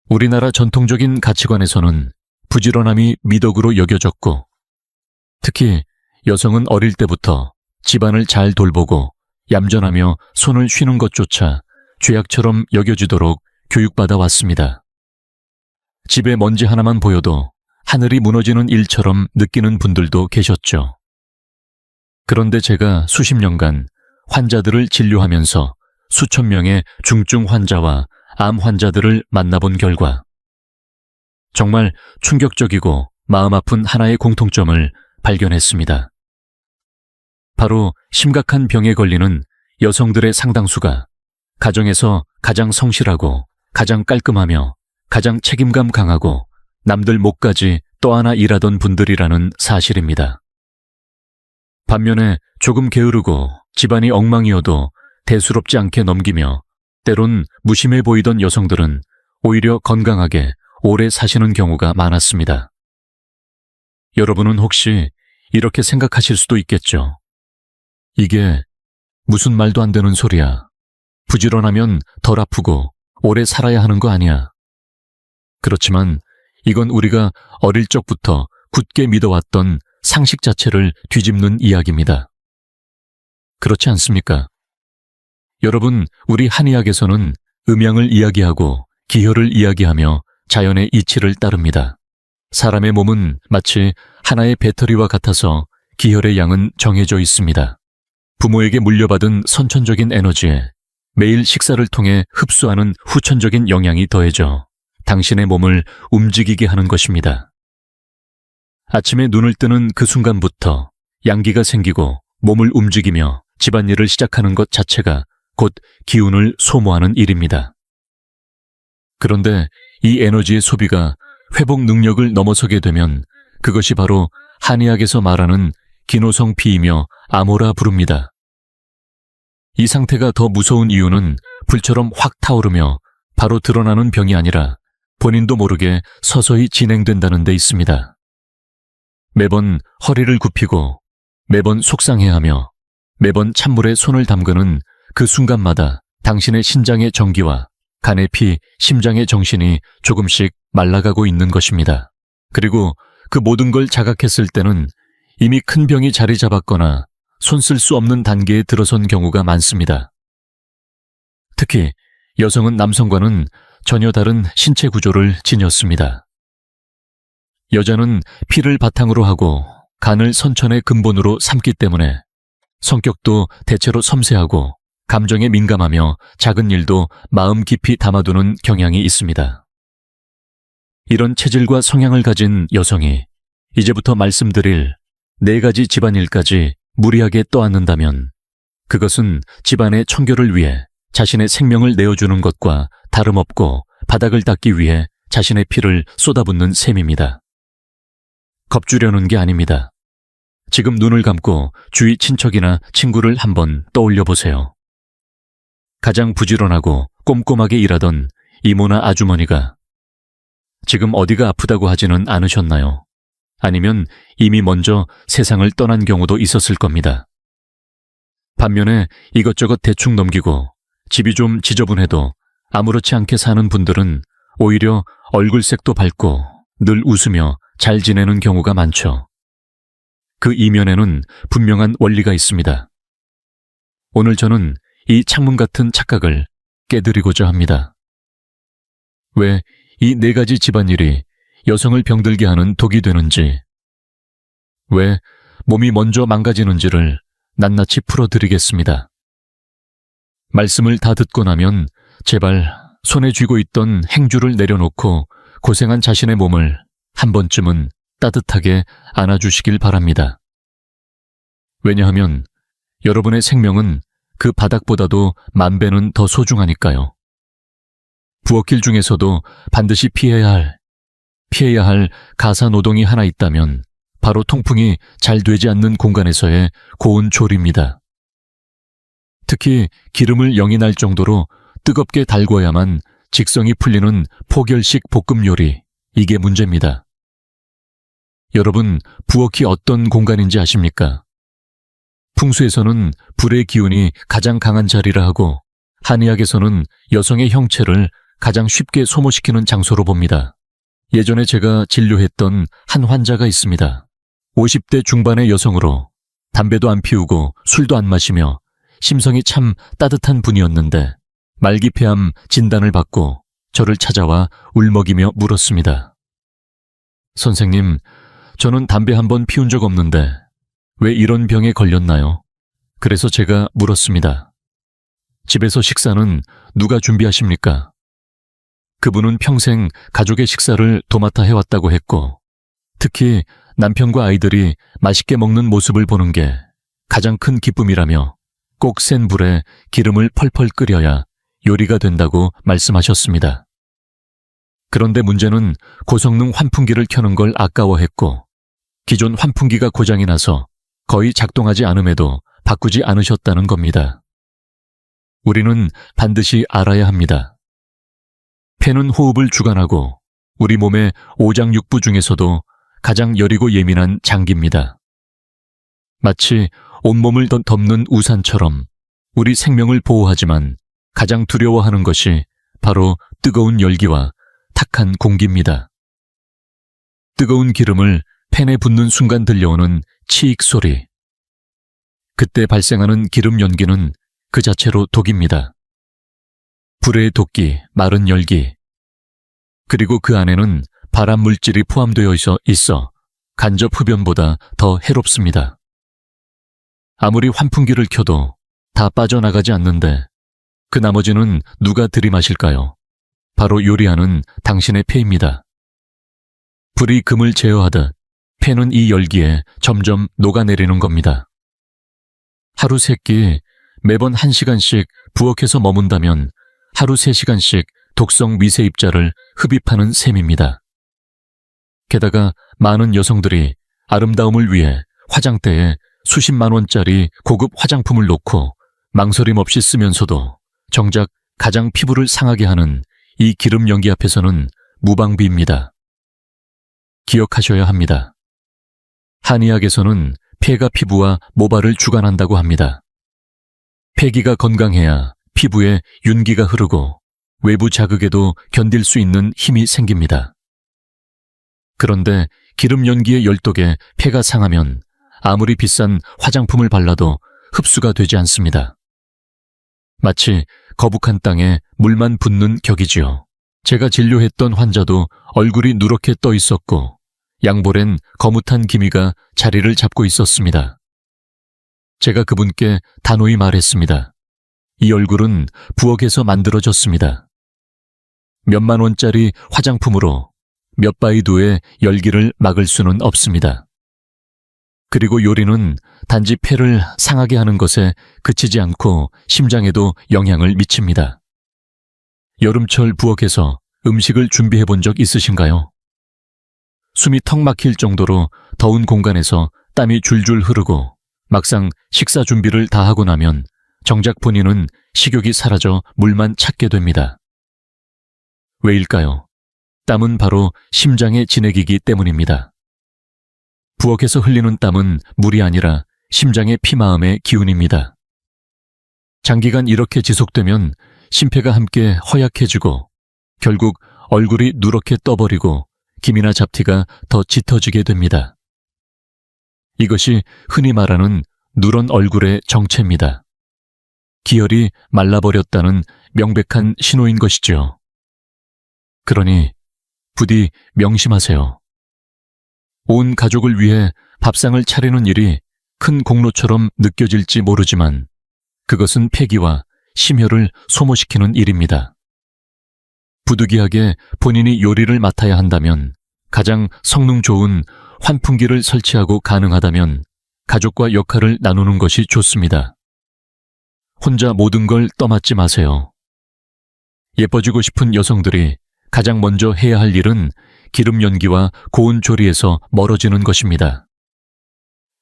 우리나라 전통적인 가치관에서는 부지런함이 미덕으로 여겨졌고, 특히 여성은 어릴 때부터 집안을 잘 돌보고 얌전하며 손을 쉬는 것조차 죄악처럼 여겨지도록 교육받아 왔습니다. 집에 먼지 하나만 보여도 하늘이 무너지는 일처럼 느끼는 분들도 계셨죠. 그런데 제가 수십 년간 환자들을 진료하면서 수천 명의 중증 환자와 암 환자들을 만나본 결과 정말 충격적이고 마음 아픈 하나의 공통점을 발견했습니다. 바로 심각한 병에 걸리는 여성들의 상당수가 가정에서 가장 성실하고 가장 깔끔하며 가장 책임감 강하고 남들 목까지 떠안아 일하던 분들이라는 사실입니다. 반면에 조금 게으르고 집안이 엉망이어도 대수롭지 않게 넘기며 때론 무심해 보이던 여성들은 오히려 건강하게 오래 사시는 경우가 많았습니다. 여러분은 혹시 이렇게 생각하실 수도 있겠죠. 이게 무슨 말도 안 되는 소리야. 부지런하면 덜 아프고 오래 살아야 하는 거 아니야. 그렇지만 이건 우리가 어릴 적부터 굳게 믿어왔던 상식 자체를 뒤집는 이야기입니다. 그렇지 않습니까? 여러분, 우리 한의학에서는 음양을 이야기하고 기혈을 이야기하며 자연의 이치를 따릅니다. 사람의 몸은 마치 하나의 배터리와 같아서 기혈의 양은 정해져 있습니다. 부모에게 물려받은 선천적인 에너지에 매일 식사를 통해 흡수하는 후천적인 영양이 더해져 당신의 몸을 움직이게 하는 것입니다. 아침에 눈을 뜨는 그 순간부터 양기가 생기고 몸을 움직이며 집안일을 시작하는 것 자체가 곧 기운을 소모하는 일입니다. 그런데 이 에너지의 소비가 회복 능력을 넘어서게 되면 그것이 바로 한의학에서 말하는 기노성피이며 암호라 부릅니다. 이 상태가 더 무서운 이유는 불처럼 확 타오르며 바로 드러나는 병이 아니라 본인도 모르게 서서히 진행된다는 데 있습니다. 매번 허리를 굽히고 매번 속상해하며 매번 찬물에 손을 담그는 그 순간마다 당신의 신장의 정기와 간의 피, 심장의 정신이 조금씩 말라가고 있는 것입니다. 그리고 그 모든 걸 자각했을 때는 이미 큰 병이 자리 잡았거나 손 쓸 수 없는 단계에 들어선 경우가 많습니다. 특히 여성은 남성과는 전혀 다른 신체 구조를 지녔습니다. 여자는 피를 바탕으로 하고 간을 선천의 근본으로 삼기 때문에 성격도 대체로 섬세하고 감정에 민감하며 작은 일도 마음 깊이 담아두는 경향이 있습니다. 이런 체질과 성향을 가진 여성이 이제부터 말씀드릴 4가지 집안일까지 무리하게 떠안는다면 그것은 집안의 청결을 위해 자신의 생명을 내어주는 것과 다름없고 바닥을 닦기 위해 자신의 피를 쏟아붓는 셈입니다. 겁주려는 게 아닙니다. 지금 눈을 감고 주위 친척이나 친구를 한번 떠올려 보세요. 가장 부지런하고 꼼꼼하게 일하던 이모나 아주머니가 지금 어디가 아프다고 하지는 않으셨나요? 아니면 이미 먼저 세상을 떠난 경우도 있었을 겁니다. 반면에 이것저것 대충 넘기고 집이 좀 지저분해도 아무렇지 않게 사는 분들은 오히려 얼굴색도 밝고 늘 웃으며 잘 지내는 경우가 많죠. 그 이면에는 분명한 원리가 있습니다. 오늘 저는 이 창문 같은 착각을 깨드리고자 합니다. 왜 이 4가지 집안일이 여성을 병들게 하는 독이 되는지, 왜 몸이 먼저 망가지는지를 낱낱이 풀어드리겠습니다. 말씀을 다 듣고 나면 제발 손에 쥐고 있던 행주를 내려놓고 고생한 자신의 몸을 한 번쯤은 따뜻하게 안아주시길 바랍니다. 왜냐하면 여러분의 생명은 그 바닥보다도 만배는 더 소중하니까요. 부엌길 중에서도 반드시 피해야 할 가사노동이 하나 있다면 바로 통풍이 잘 되지 않는 공간에서의 고온 조리입니다. 특히 기름을 영이 날 정도로 뜨겁게 달궈야만 직성이 풀리는 포결식 볶음 요리, 이게 문제입니다. 여러분, 부엌이 어떤 공간인지 아십니까? 풍수에서는 불의 기운이 가장 강한 자리라 하고 한의학에서는 여성의 형체를 가장 쉽게 소모시키는 장소로 봅니다. 예전에 제가 진료했던 한 환자가 있습니다. 50대 중반의 여성으로 담배도 안 피우고 술도 안 마시며 심성이 참 따뜻한 분이었는데 말기폐암 진단을 받고 저를 찾아와 울먹이며 물었습니다. 선생님, 저는 담배 한 번 피운 적 없는데 왜 이런 병에 걸렸나요? 그래서 제가 물었습니다. 집에서 식사는 누가 준비하십니까? 그분은 평생 가족의 식사를 도맡아 해왔다고 했고, 특히 남편과 아이들이 맛있게 먹는 모습을 보는 게 가장 큰 기쁨이라며 꼭 센 불에 기름을 펄펄 끓여야 요리가 된다고 말씀하셨습니다. 그런데 문제는 고성능 환풍기를 켜는 걸 아까워했고, 기존 환풍기가 고장이 나서 거의 작동하지 않음에도 바꾸지 않으셨다는 겁니다. 우리는 반드시 알아야 합니다. 폐는 호흡을 주관하고 우리 몸의 오장육부 중에서도 가장 여리고 예민한 장기입니다. 마치 온몸을 덮는 우산처럼 우리 생명을 보호하지만 가장 두려워하는 것이 바로 뜨거운 열기와 탁한 공기입니다. 뜨거운 기름을 팬에 붓는 순간 들려오는 치익 소리. 그때 발생하는 기름 연기는 그 자체로 독입니다. 불의 도끼, 마른 열기. 그리고 그 안에는 발암 물질이 포함되어 있어 간접 흡연보다 더 해롭습니다. 아무리 환풍기를 켜도 다 빠져나가지 않는데 그 나머지는 누가 들이마실까요? 바로 요리하는 당신의 폐입니다. 불이 금을 제어하듯 폐는 이 열기에 점점 녹아내리는 겁니다. 하루 3끼 매번 1시간씩 부엌에서 머문다면 하루 3시간씩 독성 미세 입자를 흡입하는 셈입니다. 게다가 많은 여성들이 아름다움을 위해 화장대에 수십만 원짜리 고급 화장품을 놓고 망설임 없이 쓰면서도 정작 가장 피부를 상하게 하는 이 기름 연기 앞에서는 무방비입니다. 기억하셔야 합니다. 한의학에서는 폐가 피부와 모발을 주관한다고 합니다. 폐기가 건강해야 피부에 윤기가 흐르고 외부 자극에도 견딜 수 있는 힘이 생깁니다. 그런데 기름 연기의 열독에 폐가 상하면 아무리 비싼 화장품을 발라도 흡수가 되지 않습니다. 마치 거북한 땅에 물만 붓는 격이지요. 제가 진료했던 환자도 얼굴이 누렇게 떠 있었고 양볼엔 거뭇한 기미가 자리를 잡고 있었습니다. 제가 그분께 단호히 말했습니다. 이 얼굴은 부엌에서 만들어졌습니다. 몇만 원짜리 화장품으로 몇 바이두의 열기를 막을 수는 없습니다. 그리고 요리는 단지 폐를 상하게 하는 것에 그치지 않고 심장에도 영향을 미칩니다. 여름철 부엌에서 음식을 준비해 본 적 있으신가요? 숨이 턱 막힐 정도로 더운 공간에서 땀이 줄줄 흐르고 막상 식사 준비를 다 하고 나면 정작 본인은 식욕이 사라져 물만 찾게 됩니다. 왜일까요? 땀은 바로 심장의 진액이기 때문입니다. 부엌에서 흘리는 땀은 물이 아니라 심장의 피마음의 기운입니다. 장기간 이렇게 지속되면 심폐가 함께 허약해지고 결국 얼굴이 누렇게 떠버리고 김이나 잡티가 더 짙어지게 됩니다. 이것이 흔히 말하는 누런 얼굴의 정체입니다. 기혈이 말라버렸다는 명백한 신호인 것이죠. 그러니 부디 명심하세요. 온 가족을 위해 밥상을 차리는 일이 큰 공로처럼 느껴질지 모르지만 그것은 폐기와 심혈을 소모시키는 일입니다. 부득이하게 본인이 요리를 맡아야 한다면 가장 성능 좋은 환풍기를 설치하고 가능하다면 가족과 역할을 나누는 것이 좋습니다. 혼자 모든 걸 떠맡지 마세요. 예뻐지고 싶은 여성들이 가장 먼저 해야 할 일은 기름 연기와 고온 조리에서 멀어지는 것입니다.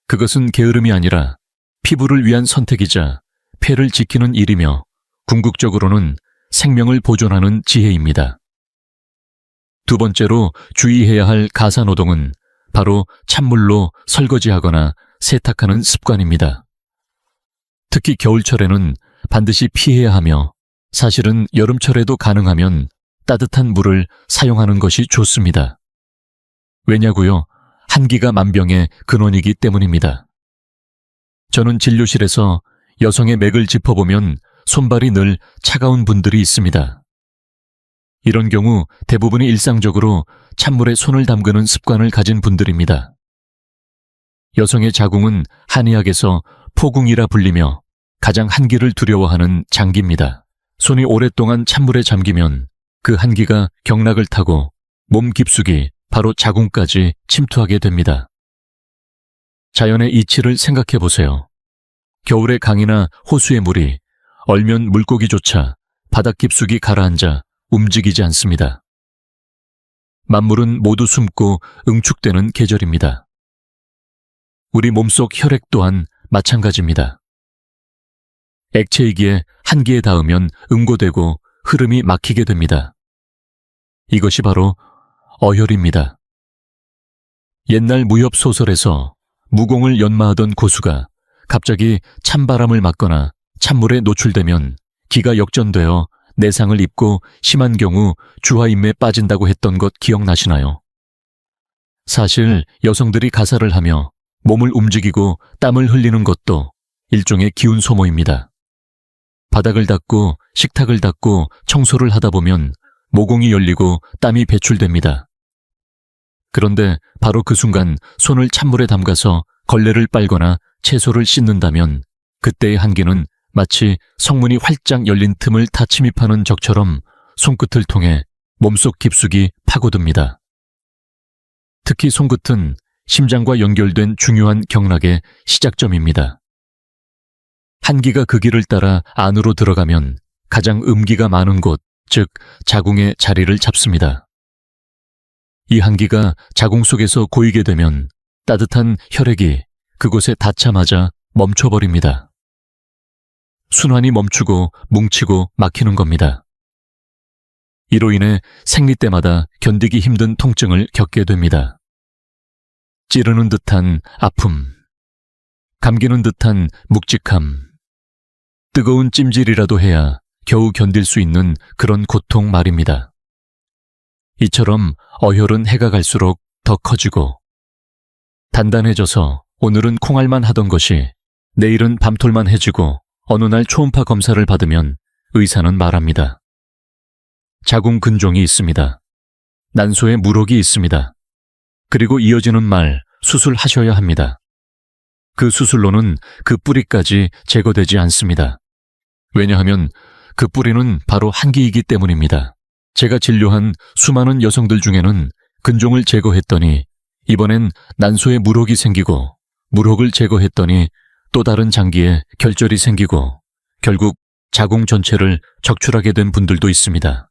그것은 게으름이 아니라 피부를 위한 선택이자 폐를 지키는 일이며 궁극적으로는 생명을 보존하는 지혜입니다. 두 번째로 주의해야 할 가사노동은 바로 찬물로 설거지하거나 세탁하는 습관입니다. 특히 겨울철에는 반드시 피해야 하며 사실은 여름철에도 가능하면 따뜻한 물을 사용하는 것이 좋습니다. 왜냐고요? 한기가 만병의 근원이기 때문입니다. 저는 진료실에서 여성의 맥을 짚어보면 손발이 늘 차가운 분들이 있습니다. 이런 경우 대부분이 일상적으로 찬물에 손을 담그는 습관을 가진 분들입니다. 여성의 자궁은 한의학에서 포궁이라 불리며 가장 한기를 두려워하는 장기입니다. 손이 오랫동안 찬물에 잠기면 그 한기가 경락을 타고 몸 깊숙이 바로 자궁까지 침투하게 됩니다. 자연의 이치를 생각해 보세요. 겨울의 강이나 호수의 물이 얼면 물고기조차 바닥 깊숙이 가라앉아 움직이지 않습니다. 만물은 모두 숨고 응축되는 계절입니다. 우리 몸속 혈액 또한 마찬가지입니다. 액체이기에 한기에 닿으면 응고되고 흐름이 막히게 됩니다. 이것이 바로 어혈입니다. 옛날 무협 소설에서 무공을 연마하던 고수가 갑자기 찬바람을 맞거나 찬물에 노출되면 기가 역전되어 내상을 입고 심한 경우 주화임에 빠진다고 했던 것 기억나시나요? 사실 여성들이 가사를 하며 몸을 움직이고 땀을 흘리는 것도 일종의 기운 소모입니다. 바닥을 닦고 식탁을 닦고 청소를 하다 보면 모공이 열리고 땀이 배출됩니다. 그런데 바로 그 순간 손을 찬물에 담가서 걸레를 빨거나 채소를 씻는다면 그때의 한기는 마치 성문이 활짝 열린 틈을 타 침입하는 적처럼 손끝을 통해 몸속 깊숙이 파고듭니다. 특히 손끝은 심장과 연결된 중요한 경락의 시작점입니다. 한기가 그 길을 따라 안으로 들어가면 가장 음기가 많은 곳, 즉 자궁의 자리를 잡습니다. 이 한기가 자궁 속에서 고이게 되면 따뜻한 혈액이 그곳에 닿자마자 멈춰버립니다. 순환이 멈추고 뭉치고 막히는 겁니다. 이로 인해 생리 때마다 견디기 힘든 통증을 겪게 됩니다. 찌르는 듯한 아픔, 감기는 듯한 묵직함, 뜨거운 찜질이라도 해야 겨우 견딜 수 있는 그런 고통 말입니다. 이처럼 어혈은 해가 갈수록 더 커지고 단단해져서 오늘은 콩알만 하던 것이 내일은 밤톨만 해지고 어느 날 초음파 검사를 받으면 의사는 말합니다. 자궁 근종이 있습니다. 난소에 물혹이 있습니다. 그리고 이어지는 말, 수술하셔야 합니다. 그 수술로는 그 뿌리까지 제거되지 않습니다. 왜냐하면 그 뿌리는 바로 한기이기 때문입니다. 제가 진료한 수많은 여성들 중에는 근종을 제거했더니 이번엔 난소에 물혹이 생기고 물혹을 제거했더니 또 다른 장기에 결절이 생기고 결국 자궁 전체를 적출하게 된 분들도 있습니다.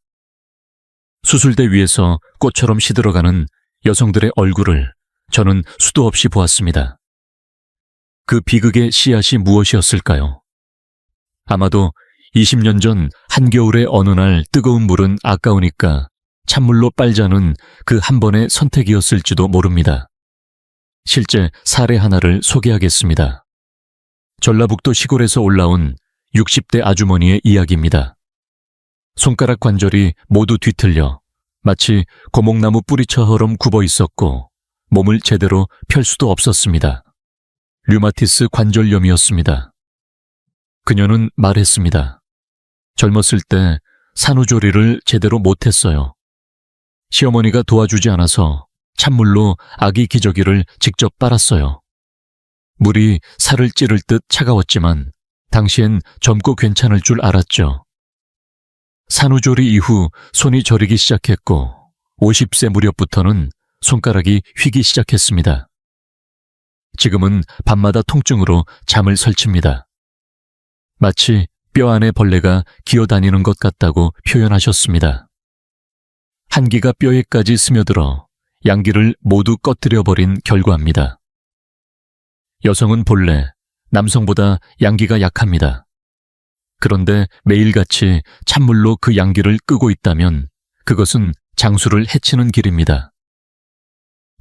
수술대 위에서 꽃처럼 시들어가는 여성들의 얼굴을 저는 수도 없이 보았습니다. 그 비극의 씨앗이 무엇이었을까요? 아마도 20년 전 한겨울의 어느 날 뜨거운 물은 아까우니까 찬물로 빨자는 그 한 번의 선택이었을지도 모릅니다. 실제 사례 하나를 소개하겠습니다. 전라북도 시골에서 올라온 60대 아주머니의 이야기입니다. 손가락 관절이 모두 뒤틀려 마치 고목나무 뿌리처럼 굽어 있었고 몸을 제대로 펼 수도 없었습니다. 류마티스 관절염이었습니다. 그녀는 말했습니다. 젊었을 때 산후조리를 제대로 못했어요. 시어머니가 도와주지 않아서 찬물로 아기 기저귀를 직접 빨았어요. 물이 살을 찌를 듯 차가웠지만 당시엔 젊고 괜찮을 줄 알았죠. 산후조리 이후 손이 저리기 시작했고 50세 무렵부터는 손가락이 휘기 시작했습니다. 지금은 밤마다 통증으로 잠을 설칩니다. 마치 뼈 안에 벌레가 기어다니는 것 같다고 표현하셨습니다. 한기가 뼈에까지 스며들어 양기를 모두 꺼뜨려버린 결과입니다. 여성은 본래 남성보다 양기가 약합니다. 그런데 매일같이 찬물로 그 양기를 끄고 있다면 그것은 장수를 해치는 길입니다.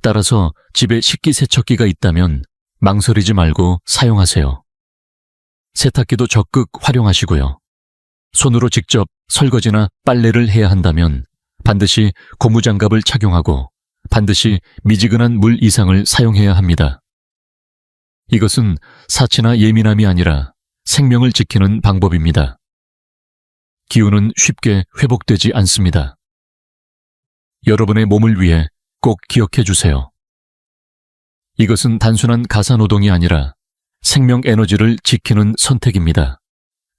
따라서 집에 식기세척기가 있다면 망설이지 말고 사용하세요. 세탁기도 적극 활용하시고요. 손으로 직접 설거지나 빨래를 해야 한다면 반드시 고무장갑을 착용하고 반드시 미지근한 물 이상을 사용해야 합니다. 이것은 사치나 예민함이 아니라 생명을 지키는 방법입니다. 기운은 쉽게 회복되지 않습니다. 여러분의 몸을 위해 꼭 기억해 주세요. 이것은 단순한 가사노동이 아니라 생명 에너지를 지키는 선택입니다.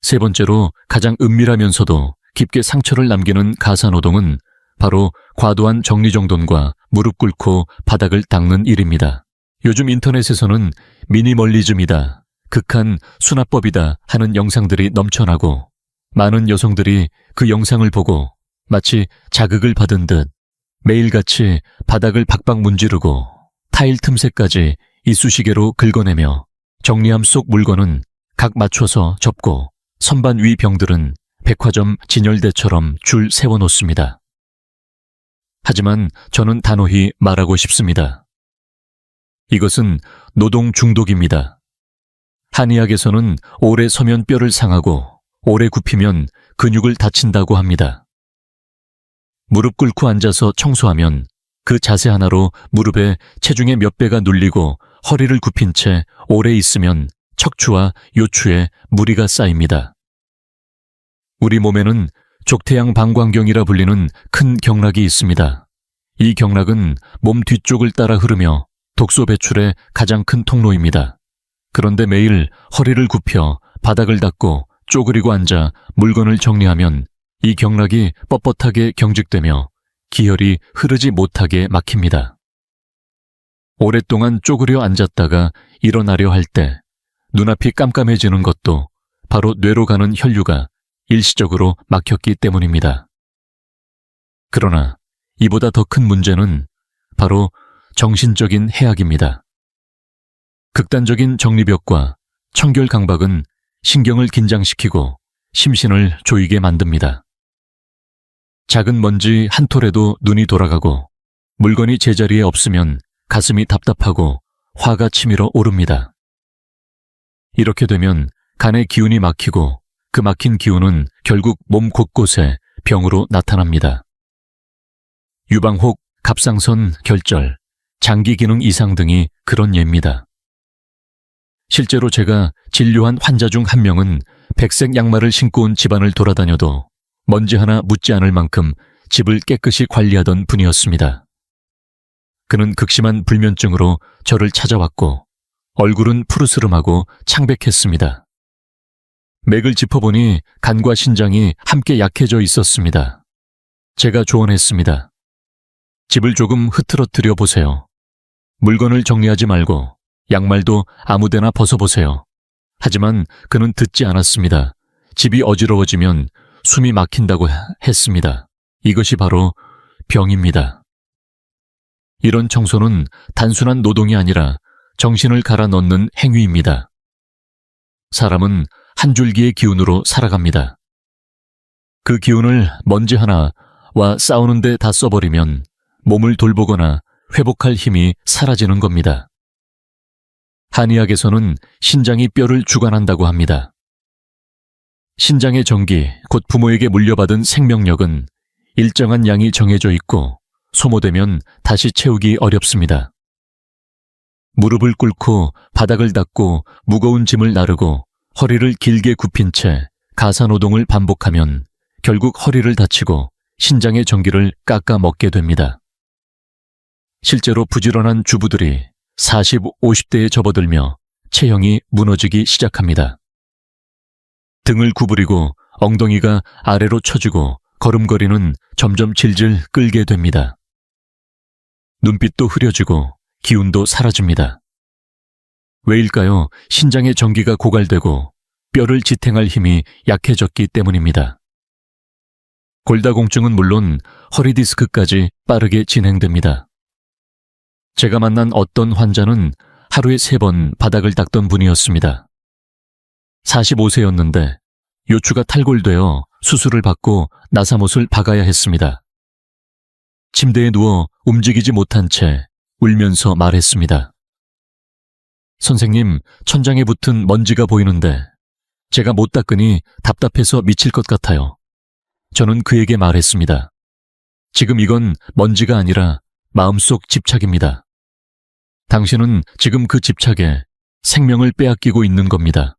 세 번째로 가장 은밀하면서도 깊게 상처를 남기는 가사노동은 바로 과도한 정리정돈과 무릎 꿇고 바닥을 닦는 일입니다. 요즘 인터넷에서는 미니멀리즘이다, 극한 수납법이다 하는 영상들이 넘쳐나고 많은 여성들이 그 영상을 보고 마치 자극을 받은 듯 매일같이 바닥을 박박 문지르고 타일 틈새까지 이쑤시개로 긁어내며 정리함 속 물건은 각 맞춰서 접고 선반 위 병들은 백화점 진열대처럼 줄 세워놓습니다. 하지만 저는 단호히 말하고 싶습니다. 이것은 노동 중독입니다. 한의학에서는 오래 서면 뼈를 상하고 오래 굽히면 근육을 다친다고 합니다. 무릎 꿇고 앉아서 청소하면 그 자세 하나로 무릎에 체중의 몇 배가 눌리고 허리를 굽힌 채 오래 있으면 척추와 요추에 무리가 쌓입니다. 우리 몸에는 족태양 방광경이라 불리는 큰 경락이 있습니다. 이 경락은 몸 뒤쪽을 따라 흐르며 독소 배출의 가장 큰 통로입니다. 그런데 매일 허리를 굽혀 바닥을 닦고 쪼그리고 앉아 물건을 정리하면 이 경락이 뻣뻣하게 경직되며 기혈이 흐르지 못하게 막힙니다. 오랫동안 쪼그려 앉았다가 일어나려 할 때 눈앞이 깜깜해지는 것도 바로 뇌로 가는 혈류가 일시적으로 막혔기 때문입니다. 그러나 이보다 더 큰 문제는 바로 정신적인 해악입니다. 극단적인 정리벽과 청결 강박은 신경을 긴장시키고 심신을 조이게 만듭니다. 작은 먼지 한 톨에도 눈이 돌아가고 물건이 제자리에 없으면 가슴이 답답하고 화가 치밀어 오릅니다. 이렇게 되면 간의 기운이 막히고 그 막힌 기운은 결국 몸 곳곳에 병으로 나타납니다. 유방혹, 갑상선, 결절, 장기 기능 이상 등이 그런 예입니다. 실제로 제가 진료한 환자 중 한 명은 백색 양말을 신고 온 집안을 돌아다녀도 먼지 하나 묻지 않을 만큼 집을 깨끗이 관리하던 분이었습니다. 그는 극심한 불면증으로 저를 찾아왔고 얼굴은 푸르스름하고 창백했습니다. 맥을 짚어보니 간과 신장이 함께 약해져 있었습니다. 제가 조언했습니다. 집을 조금 흐트러뜨려 보세요. 물건을 정리하지 말고 양말도 아무데나 벗어보세요. 하지만 그는 듣지 않았습니다. 집이 어지러워지면 숨이 막힌다고 했습니다. 이것이 바로 병입니다. 이런 청소는 단순한 노동이 아니라 정신을 갈아 넣는 행위입니다. 사람은 한 줄기의 기운으로 살아갑니다. 그 기운을 먼지 하나와 싸우는데 다 써버리면 몸을 돌보거나 회복할 힘이 사라지는 겁니다. 한의학에서는 신장이 뼈를 주관한다고 합니다. 신장의 정기, 곧 부모에게 물려받은 생명력은 일정한 양이 정해져 있고 소모되면 다시 채우기 어렵습니다. 무릎을 꿇고 바닥을 닦고 무거운 짐을 나르고 허리를 길게 굽힌 채 가사노동을 반복하면 결국 허리를 다치고 신장의 정기를 깎아 먹게 됩니다. 실제로 부지런한 주부들이 40, 50대에 접어들며 체형이 무너지기 시작합니다. 등을 구부리고 엉덩이가 아래로 처지고 걸음걸이는 점점 질질 끌게 됩니다. 눈빛도 흐려지고 기운도 사라집니다. 왜일까요? 신장의 정기가 고갈되고 뼈를 지탱할 힘이 약해졌기 때문입니다. 골다공증은 물론 허리 디스크까지 빠르게 진행됩니다. 제가 만난 어떤 환자는 하루에 3번 바닥을 닦던 분이었습니다. 45세였는데 요추가 탈골되어 수술을 받고 나사못을 박아야 했습니다. 침대에 누워 움직이지 못한 채 울면서 말했습니다. 선생님, 천장에 붙은 먼지가 보이는데 제가 못 닦으니 답답해서 미칠 것 같아요. 저는 그에게 말했습니다. 지금 이건 먼지가 아니라 마음속 집착입니다. 당신은 지금 그 집착에 생명을 빼앗기고 있는 겁니다.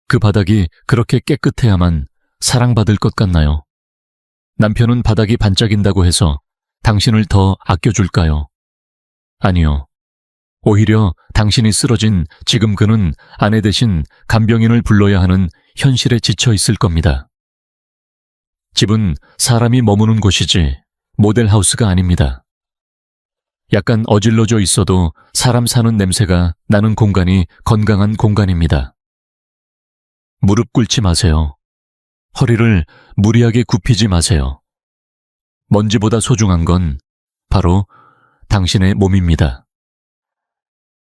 그 바닥이 그렇게 깨끗해야만 사랑받을 것 같나요? 남편은 바닥이 반짝인다고 해서 당신을 더 아껴줄까요? 아니요. 오히려 당신이 쓰러진 지금 그는 아내 대신 간병인을 불러야 하는 현실에 지쳐 있을 겁니다. 집은 사람이 머무는 곳이지 모델하우스가 아닙니다. 약간 어질러져 있어도 사람 사는 냄새가 나는 공간이 건강한 공간입니다. 무릎 꿇지 마세요. 허리를 무리하게 굽히지 마세요. 먼지보다 소중한 건 바로 당신의 몸입니다.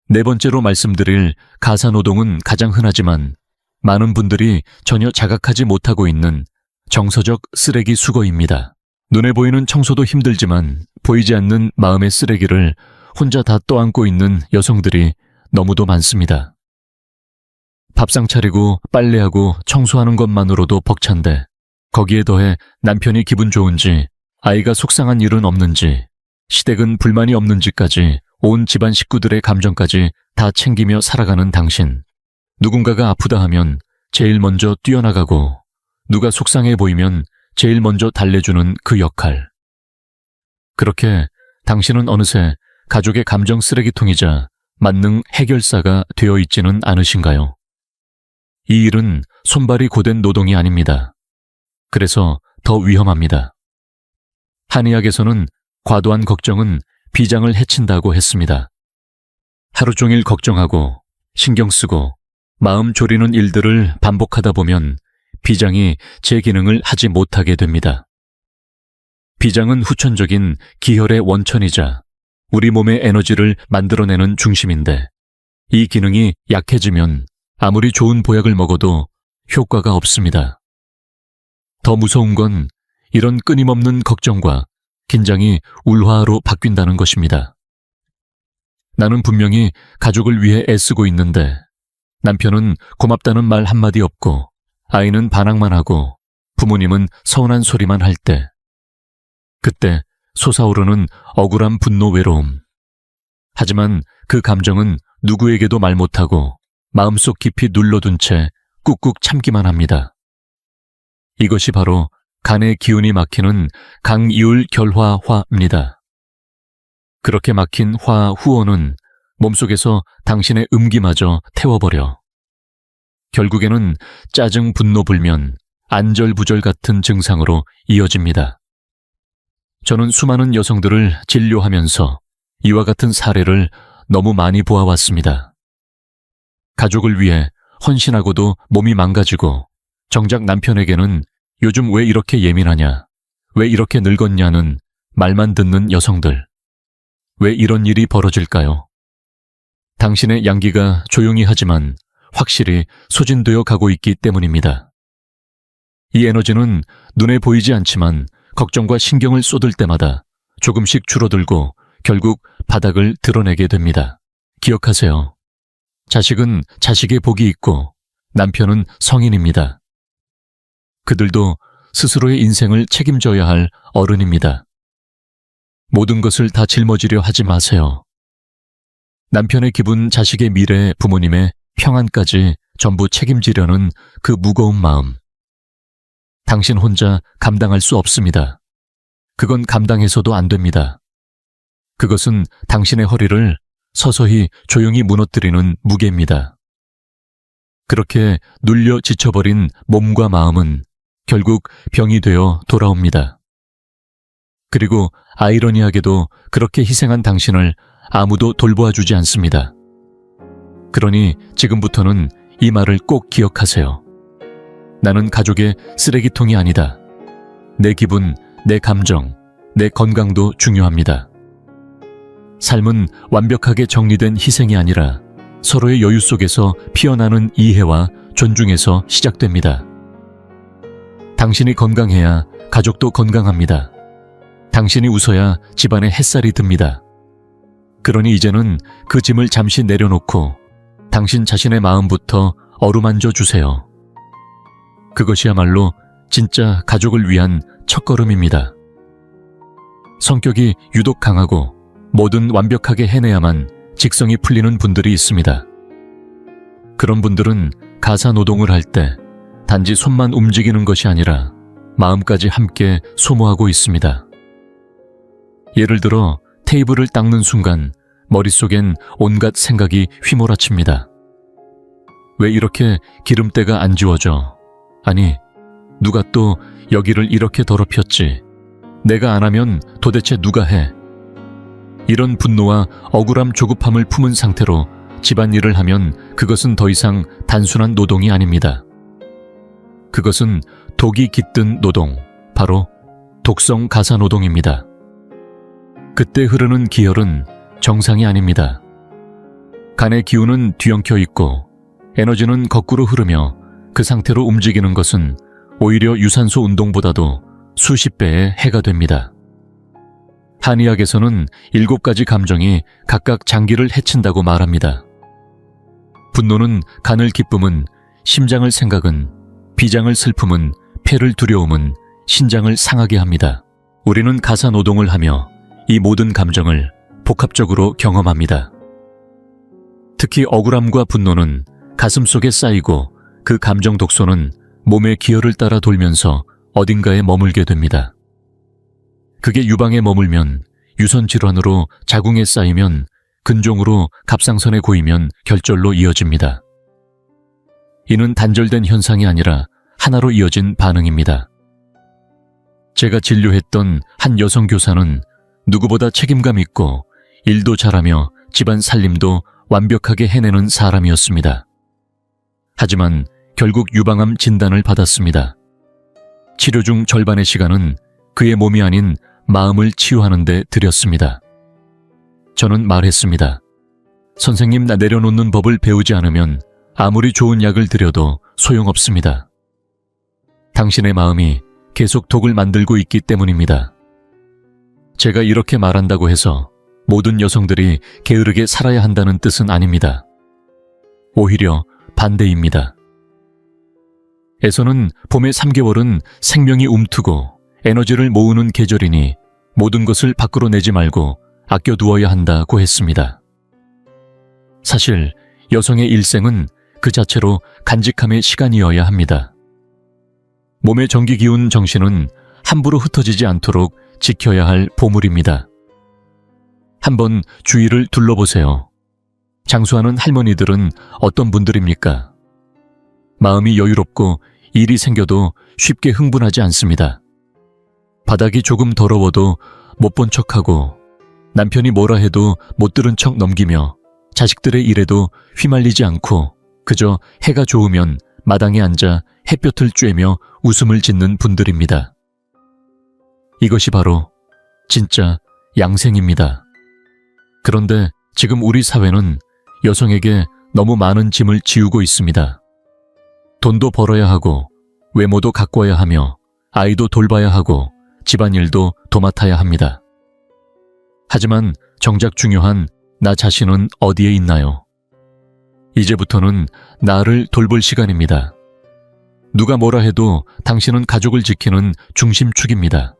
네 번째로 말씀드릴 가사노동은 가장 흔하지만 많은 분들이 전혀 자각하지 못하고 있는 정서적 쓰레기 수거입니다. 눈에 보이는 청소도 힘들지만 보이지 않는 마음의 쓰레기를 혼자 다 떠안고 있는 여성들이 너무도 많습니다. 밥상 차리고 빨래하고 청소하는 것만으로도 벅찬데 거기에 더해 남편이 기분 좋은지 아이가 속상한 일은 없는지 시댁은 불만이 없는지까지 온 집안 식구들의 감정까지 다 챙기며 살아가는 당신. 누군가가 아프다 하면 제일 먼저 뛰어나가고 누가 속상해 보이면 제일 먼저 달래주는 그 역할. 그렇게 당신은 어느새 가족의 감정 쓰레기통이자 만능 해결사가 되어 있지는 않으신가요? 이 일은 손발이 고된 노동이 아닙니다. 그래서 더 위험합니다. 한의학에서는 과도한 걱정은 비장을 해친다고 했습니다. 하루 종일 걱정하고 신경 쓰고 마음 졸이는 일들을 반복하다 보면 비장이 제 기능을 하지 못하게 됩니다. 비장은 후천적인 기혈의 원천이자 우리 몸의 에너지를 만들어내는 중심인데 이 기능이 약해지면 아무리 좋은 보약을 먹어도 효과가 없습니다. 더 무서운 건 이런 끊임없는 걱정과 긴장이 울화로 바뀐다는 것입니다. 나는 분명히 가족을 위해 애쓰고 있는데 남편은 고맙다는 말 한마디 없고 아이는 반항만 하고 부모님은 서운한 소리만 할 때 그때 솟아오르는 억울한 분노 외로움. 하지만 그 감정은 누구에게도 말 못하고 마음속 깊이 눌러둔 채 꾹꾹 참기만 합니다. 이것이 바로 간의 기운이 막히는 강이울 결화화입니다. 그렇게 막힌 화후원은 몸속에서 당신의 음기마저 태워버려 결국에는 짜증, 분노, 불면, 안절부절 같은 증상으로 이어집니다. 저는 수많은 여성들을 진료하면서 이와 같은 사례를 너무 많이 보아왔습니다. 가족을 위해 헌신하고도 몸이 망가지고 정작 남편에게는 요즘 왜 이렇게 예민하냐, 왜 이렇게 늙었냐는 말만 듣는 여성들. 왜 이런 일이 벌어질까요? 당신의 양기가 조용히 하지만 확실히 소진되어 가고 있기 때문입니다. 이 에너지는 눈에 보이지 않지만 걱정과 신경을 쏟을 때마다 조금씩 줄어들고 결국 바닥을 드러내게 됩니다. 기억하세요. 자식은 자식의 복이 있고 남편은 성인입니다. 그들도 스스로의 인생을 책임져야 할 어른입니다. 모든 것을 다 짊어지려 하지 마세요. 남편의 기분, 자식의 미래, 부모님의 평안까지 전부 책임지려는 그 무거운 마음. 당신 혼자 감당할 수 없습니다. 그건 감당해서도 안 됩니다. 그것은 당신의 허리를 서서히 조용히 무너뜨리는 무게입니다. 그렇게 눌려 지쳐버린 몸과 마음은 결국 병이 되어 돌아옵니다. 그리고 아이러니하게도 그렇게 희생한 당신을 아무도 돌보아주지 않습니다. 그러니 지금부터는 이 말을 꼭 기억하세요. 나는 가족의 쓰레기통이 아니다. 내 기분, 내 감정, 내 건강도 중요합니다. 삶은 완벽하게 정리된 희생이 아니라 서로의 여유 속에서 피어나는 이해와 존중에서 시작됩니다. 당신이 건강해야 가족도 건강합니다. 당신이 웃어야 집안에 햇살이 듭니다. 그러니 이제는 그 짐을 잠시 내려놓고 당신 자신의 마음부터 어루만져 주세요. 그것이야말로 진짜 가족을 위한 첫걸음입니다. 성격이 유독 강하고 뭐든 완벽하게 해내야만 직성이 풀리는 분들이 있습니다. 그런 분들은 가사 노동을 할 때 단지 손만 움직이는 것이 아니라 마음까지 함께 소모하고 있습니다. 예를 들어 테이블을 닦는 순간 머릿속엔 온갖 생각이 휘몰아칩니다. 왜 이렇게 기름때가 안 지워져? 아니, 누가 또 여기를 이렇게 더럽혔지? 내가 안 하면 도대체 누가 해? 이런 분노와 억울함 조급함을 품은 상태로 집안일을 하면 그것은 더 이상 단순한 노동이 아닙니다. 그것은 독이 깃든 노동, 바로 독성 가사 노동입니다. 그때 흐르는 기혈은 정상이 아닙니다. 간의 기운은 뒤엉켜 있고 에너지는 거꾸로 흐르며 그 상태로 움직이는 것은 오히려 유산소 운동보다도 수십 배의 해가 됩니다. 한의학에서는 7가지 감정이 각각 장기를 해친다고 말합니다. 분노는 간을 기쁨은, 심장을 생각은, 비장을 슬픔은, 폐를 두려움은, 신장을 상하게 합니다. 우리는 가사 노동을 하며 이 모든 감정을 복합적으로 경험합니다. 특히 억울함과 분노는 가슴속에 쌓이고 그 감정 독소는 몸의 기혈을 따라 돌면서 어딘가에 머물게 됩니다. 그게 유방에 머물면 유선 질환으로 자궁에 쌓이면 근종으로 갑상선에 고이면 결절로 이어집니다. 이는 단절된 현상이 아니라 하나로 이어진 반응입니다. 제가 진료했던 한 여성 교사는 누구보다 책임감 있고 일도 잘하며 집안 살림도 완벽하게 해내는 사람이었습니다. 하지만 결국 유방암 진단을 받았습니다. 치료 중 절반의 시간은 그의 몸이 아닌 마음을 치유하는 데 들였습니다. 저는 말했습니다. 선생님, 나 내려놓는 법을 배우지 않으면 아무리 좋은 약을 드려도 소용없습니다. 당신의 마음이 계속 독을 만들고 있기 때문입니다. 제가 이렇게 말한다고 해서 모든 여성들이 게으르게 살아야 한다는 뜻은 아닙니다. 오히려 반대입니다. 에서는 봄의 3개월은 생명이 움트고 에너지를 모으는 계절이니 모든 것을 밖으로 내지 말고 아껴두어야 한다고 했습니다. 사실 여성의 일생은 그 자체로 간직함의 시간이어야 합니다. 몸의 정기기운 정신은 함부로 흩어지지 않도록 지켜야 할 보물입니다. 한번 주위를 둘러보세요. 장수하는 할머니들은 어떤 분들입니까? 마음이 여유롭고 일이 생겨도 쉽게 흥분하지 않습니다. 바닥이 조금 더러워도 못 본 척하고 남편이 뭐라 해도 못 들은 척 넘기며 자식들의 일에도 휘말리지 않고 그저 해가 좋으면 마당에 앉아 햇볕을 쬐며 웃음을 짓는 분들입니다. 이것이 바로 진짜 양생입니다. 그런데 지금 우리 사회는 여성에게 너무 많은 짐을 지우고 있습니다. 돈도 벌어야 하고 외모도 가꿔야 하며 아이도 돌봐야 하고 집안일도 도맡아야 합니다. 하지만 정작 중요한 나 자신은 어디에 있나요? 이제부터는 나를 돌볼 시간입니다. 누가 뭐라 해도 당신은 가족을 지키는 중심축입니다.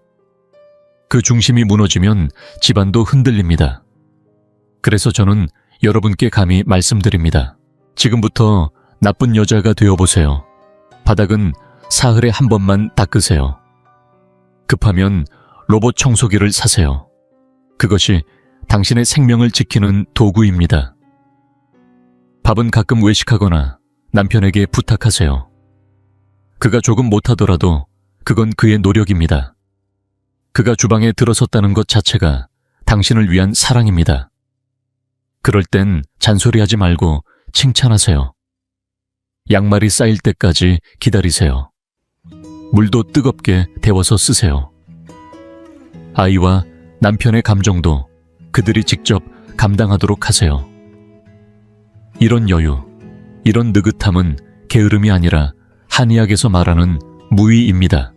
그 중심이 무너지면 집안도 흔들립니다. 그래서 저는 여러분께 감히 말씀드립니다. 지금부터 나쁜 여자가 되어보세요. 바닥은 사흘에 한 번만 닦으세요. 급하면 로봇 청소기를 사세요. 그것이 당신의 생명을 지키는 도구입니다. 밥은 가끔 외식하거나 남편에게 부탁하세요. 그가 조금 못하더라도 그건 그의 노력입니다. 그가 주방에 들어섰다는 것 자체가 당신을 위한 사랑입니다. 그럴 땐 잔소리하지 말고 칭찬하세요. 양말이 쌓일 때까지 기다리세요. 물도 뜨겁게 데워서 쓰세요. 아이와 남편의 감정도 그들이 직접 감당하도록 하세요. 이런 여유, 이런 느긋함은 게으름이 아니라 한의학에서 말하는 무의입니다.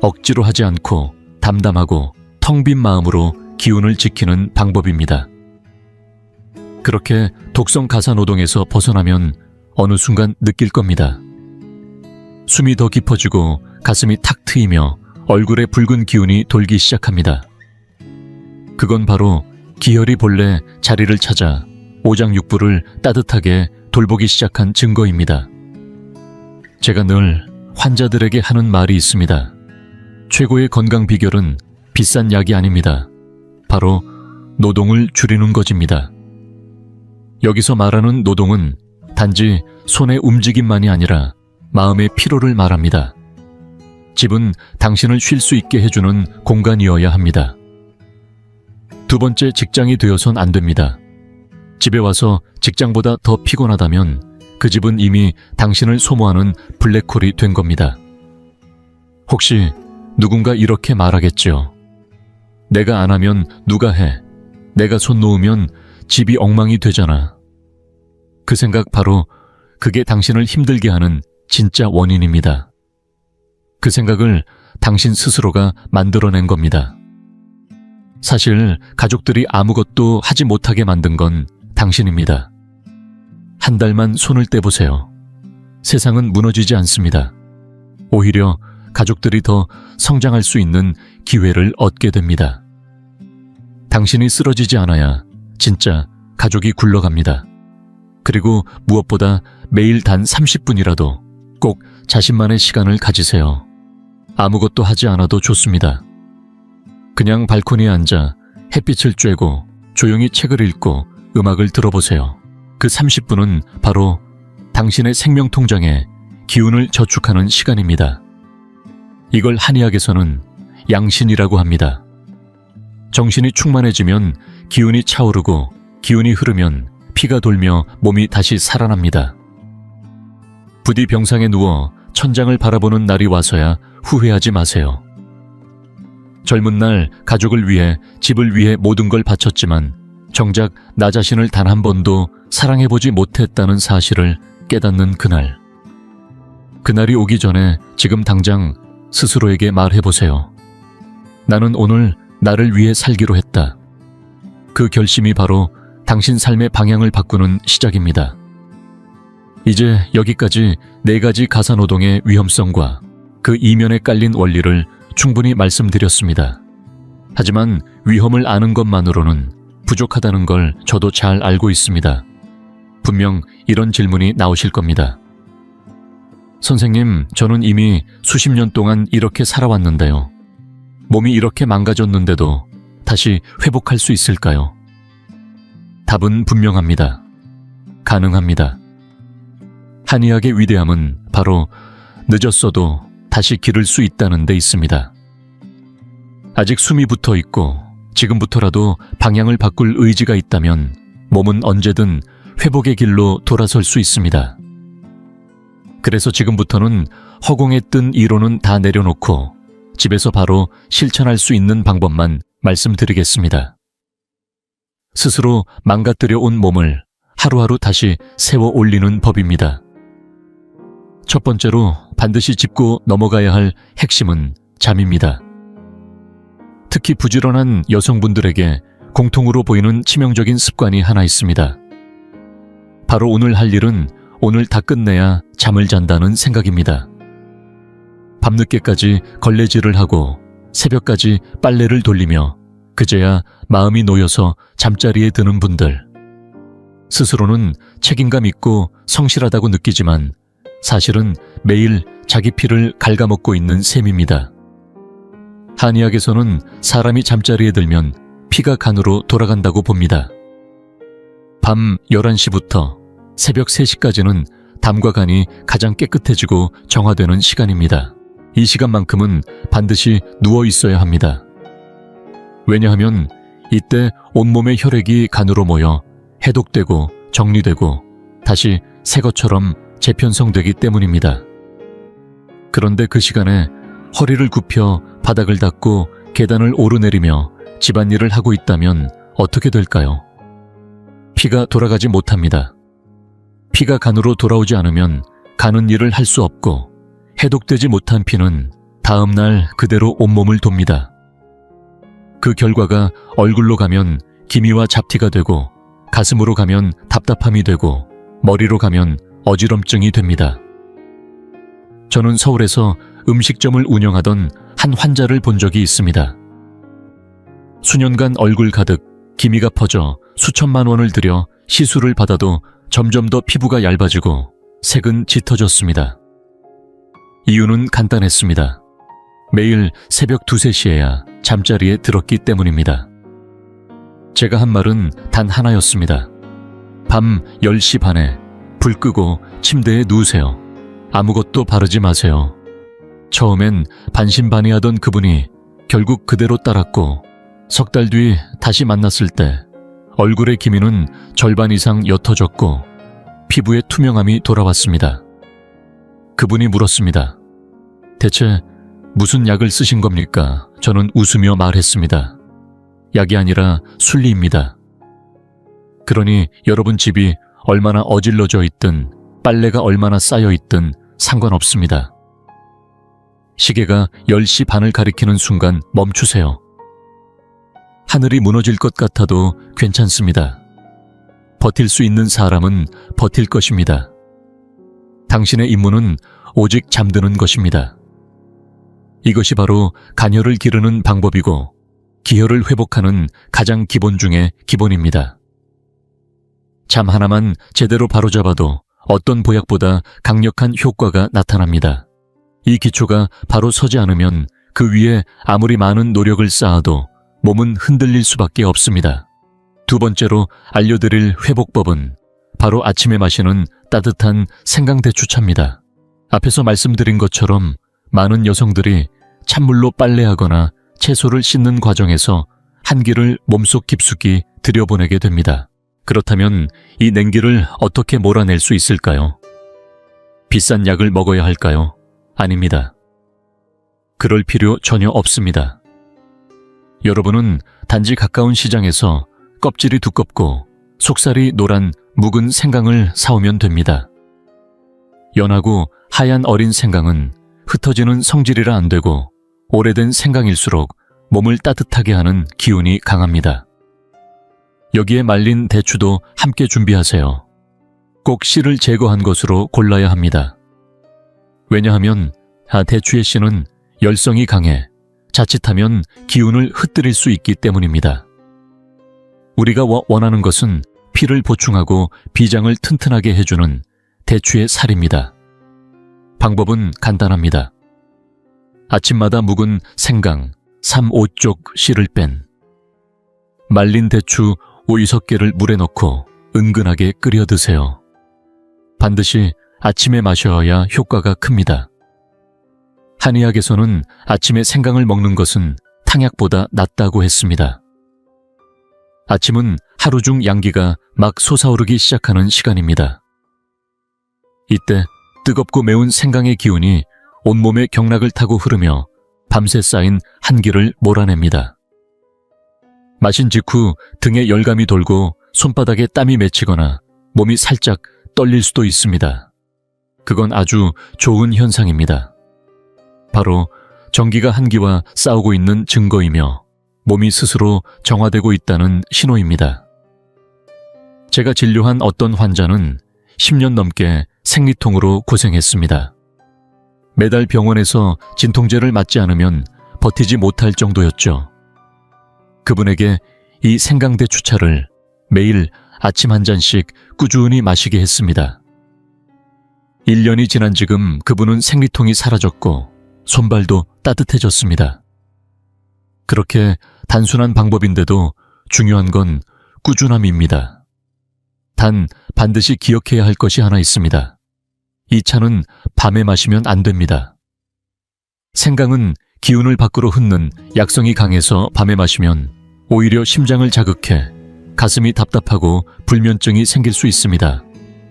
억지로 하지 않고 담담하고 텅 빈 마음으로 기운을 지키는 방법입니다. 그렇게 독성 가사 노동에서 벗어나면 어느 순간 느낄 겁니다. 숨이 더 깊어지고 가슴이 탁 트이며 얼굴에 붉은 기운이 돌기 시작합니다. 그건 바로 기혈이 본래 자리를 찾아 오장육부를 따뜻하게 돌보기 시작한 증거입니다. 제가 늘 환자들에게 하는 말이 있습니다. 최고의 건강 비결은 비싼 약이 아닙니다. 바로 노동을 줄이는 것입니다. 여기서 말하는 노동은 단지 손의 움직임만이 아니라 마음의 피로를 말합니다. 집은 당신을 쉴 수 있게 해주는 공간이어야 합니다. 두 번째, 직장이 되어선 안 됩니다. 집에 와서 직장보다 더 피곤하다면 그 집은 이미 당신을 소모하는 블랙홀이 된 겁니다. 혹시 누군가 이렇게 말하겠죠. 내가 안 하면 누가 해? 내가 손 놓으면 집이 엉망이 되잖아. 그 생각 바로 그게 당신을 힘들게 하는 진짜 원인입니다. 그 생각을 당신 스스로가 만들어낸 겁니다. 사실 가족들이 아무것도 하지 못하게 만든 건 당신입니다. 한 달만 손을 떼보세요. 세상은 무너지지 않습니다. 오히려 가족들이 더 성장할 수 있는 기회를 얻게 됩니다. 당신이 쓰러지지 않아야 진짜 가족이 굴러갑니다. 그리고 무엇보다 매일 단 30분이라도 꼭 자신만의 시간을 가지세요. 아무것도 하지 않아도 좋습니다. 그냥 발코니에 앉아 햇빛을 쬐고 조용히 책을 읽고 음악을 들어보세요. 그 30분은 바로 당신의 생명 통장에 기운을 저축하는 시간입니다. 이걸 한의학에서는 양신이라고 합니다. 정신이 충만해지면 기운이 차오르고 기운이 흐르면 피가 돌며 몸이 다시 살아납니다. 부디 병상에 누워 천장을 바라보는 날이 와서야 후회하지 마세요. 젊은 날 가족을 위해 집을 위해 모든 걸 바쳤지만 정작 나 자신을 단 한 번도 사랑해보지 못했다는 사실을 깨닫는 그날. 그날이 오기 전에 지금 당장 스스로에게 말해보세요. 나는 오늘 나를 위해 살기로 했다. 그 결심이 바로 당신 삶의 방향을 바꾸는 시작입니다. 이제 여기까지 4가지 가사노동의 위험성과 그 이면에 깔린 원리를 충분히 말씀드렸습니다. 하지만 위험을 아는 것만으로는 부족하다는 걸 저도 잘 알고 있습니다. 분명 이런 질문이 나오실 겁니다. 선생님, 저는 이미 수십 년 동안 이렇게 살아왔는데요. 몸이 이렇게 망가졌는데도 다시 회복할 수 있을까요? 답은 분명합니다. 가능합니다. 한의학의 위대함은 바로 늦었어도 다시 기를 수 있다는 데 있습니다. 아직 숨이 붙어 있고 지금부터라도 방향을 바꿀 의지가 있다면 몸은 언제든 회복의 길로 돌아설 수 있습니다. 그래서 지금부터는 허공에 뜬 이론은 다 내려놓고 집에서 바로 실천할 수 있는 방법만 말씀드리겠습니다. 스스로 망가뜨려 온 몸을 하루하루 다시 세워 올리는 법입니다. 첫 번째로 반드시 짚고 넘어가야 할 핵심은 잠입니다. 특히 부지런한 여성분들에게 공통으로 보이는 치명적인 습관이 하나 있습니다. 바로 오늘 할 일은 오늘 다 끝내야 잠을 잔다는 생각입니다. 밤늦게까지 걸레질을 하고 새벽까지 빨래를 돌리며 그제야 마음이 놓여서 잠자리에 드는 분들. 스스로는 책임감 있고 성실하다고 느끼지만 사실은 매일 자기 피를 갉아먹고 있는 셈입니다. 한의학에서는 사람이 잠자리에 들면 피가 간으로 돌아간다고 봅니다. 밤 11시부터 새벽 3시까지는 담과 간이 가장 깨끗해지고 정화되는 시간입니다. 이 시간만큼은 반드시 누워 있어야 합니다. 왜냐하면 이때 온몸의 혈액이 간으로 모여 해독되고 정리되고 다시 새 것처럼 재편성되기 때문입니다. 그런데 그 시간에 허리를 굽혀 바닥을 닦고 계단을 오르내리며 집안일을 하고 있다면 어떻게 될까요? 피가 돌아가지 못합니다. 피가 간으로 돌아오지 않으면 가는 일을 할 수 없고 해독되지 못한 피는 다음 날 그대로 온몸을 돕니다. 그 결과가 얼굴로 가면 기미와 잡티가 되고 가슴으로 가면 답답함이 되고 머리로 가면 어지럼증이 됩니다. 저는 서울에서 음식점을 운영하던 한 환자를 본 적이 있습니다. 수년간 얼굴 가득 기미가 퍼져 수천만 원을 들여 시술을 받아도 점점 더 피부가 얇아지고 색은 짙어졌습니다. 이유는 간단했습니다. 매일 새벽 2, 3시에야 잠자리에 들었기 때문입니다. 제가 한 말은 단 하나였습니다. 밤 10시 반에 불 끄고 침대에 누우세요. 아무것도 바르지 마세요. 처음엔 반신반의하던 그분이 결국 그대로 따랐고 석 달 뒤 다시 만났을 때 얼굴의 기미는 절반 이상 옅어졌고 피부의 투명함이 돌아왔습니다. 그분이 물었습니다. 대체 무슨 약을 쓰신 겁니까? 저는 웃으며 말했습니다. 약이 아니라 순리입니다. 그러니 여러분 집이 얼마나 어질러져 있든 빨래가 얼마나 쌓여 있든 상관없습니다. 시계가 10시 반을 가리키는 순간 멈추세요. 하늘이 무너질 것 같아도 괜찮습니다. 버틸 수 있는 사람은 버틸 것입니다. 당신의 임무는 오직 잠드는 것입니다. 이것이 바로 간혈을 기르는 방법이고 기혈을 회복하는 가장 기본 중의 기본입니다. 잠 하나만 제대로 바로잡아도 어떤 보약보다 강력한 효과가 나타납니다. 이 기초가 바로 서지 않으면 그 위에 아무리 많은 노력을 쌓아도 몸은 흔들릴 수밖에 없습니다. 두 번째로 알려드릴 회복법은 바로 아침에 마시는 따뜻한 생강대추차입니다. 앞에서 말씀드린 것처럼 많은 여성들이 찬물로 빨래하거나 채소를 씻는 과정에서 한기를 몸속 깊숙이 들여보내게 됩니다. 그렇다면 이 냉기를 어떻게 몰아낼 수 있을까요? 비싼 약을 먹어야 할까요? 아닙니다. 그럴 필요 전혀 없습니다. 여러분은 단지 가까운 시장에서 껍질이 두껍고 속살이 노란 묵은 생강을 사오면 됩니다. 연하고 하얀 어린 생강은 흩어지는 성질이라 안 되고 오래된 생강일수록 몸을 따뜻하게 하는 기운이 강합니다. 여기에 말린 대추도 함께 준비하세요. 꼭 씨를 제거한 것으로 골라야 합니다. 왜냐하면 대추의 씨는 열성이 강해 자칫하면 기운을 흩뜨릴 수 있기 때문입니다. 우리가 원하는 것은 피를 보충하고 비장을 튼튼하게 해주는 대추의 살입니다. 방법은 간단합니다. 아침마다 묵은 생강 3, 5쪽 씨를 뺀 말린 대추 5, 6개를 물에 넣고 은근하게 끓여 드세요. 반드시 아침에 마셔야 효과가 큽니다. 한의학에서는 아침에 생강을 먹는 것은 탕약보다 낫다고 했습니다. 아침은 하루 중 양기가 막 솟아오르기 시작하는 시간입니다. 이때 뜨겁고 매운 생강의 기운이 온몸의 경락을 타고 흐르며 밤새 쌓인 한기를 몰아냅니다. 마신 직후 등에 열감이 돌고 손바닥에 땀이 맺히거나 몸이 살짝 떨릴 수도 있습니다. 그건 아주 좋은 현상입니다. 바로 정기가 한기와 싸우고 있는 증거이며 몸이 스스로 정화되고 있다는 신호입니다. 제가 진료한 어떤 환자는 10년 넘게 생리통으로 고생했습니다. 매달 병원에서 진통제를 맞지 않으면 버티지 못할 정도였죠. 그분에게 이 생강대추차를 매일 아침 한 잔씩 꾸준히 마시게 했습니다. 1년이 지난 지금 그분은 생리통이 사라졌고 손발도 따뜻해졌습니다. 그렇게 단순한 방법인데도 중요한 건 꾸준함입니다. 단 반드시 기억해야 할 것이 하나 있습니다. 이 차는 밤에 마시면 안 됩니다. 생강은 기운을 밖으로 흩는 약성이 강해서 밤에 마시면 오히려 심장을 자극해 가슴이 답답하고 불면증이 생길 수 있습니다.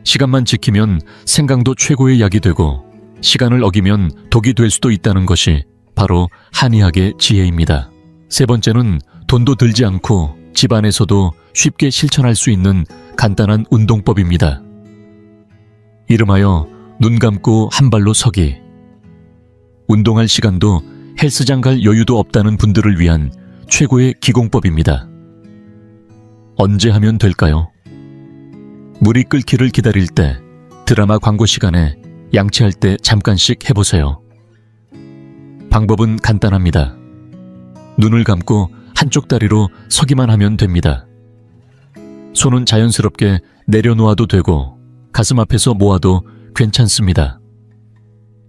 시간만 지키면 생강도 최고의 약이 되고 시간을 어기면 독이 될 수도 있다는 것이 바로 한의학의 지혜입니다. 세 번째는 돈도 들지 않고 집안에서도 쉽게 실천할 수 있는 간단한 운동법입니다. 이름하여 눈 감고 한 발로 서기. 운동할 시간도 헬스장 갈 여유도 없다는 분들을 위한 최고의 기공법입니다. 언제 하면 될까요? 물이 끓기를 기다릴 때, 드라마 광고 시간에 양치할 때 잠깐씩 해보세요. 방법은 간단합니다. 눈을 감고 한쪽 다리로 서기만 하면 됩니다. 손은 자연스럽게 내려놓아도 되고 가슴 앞에서 모아도 괜찮습니다.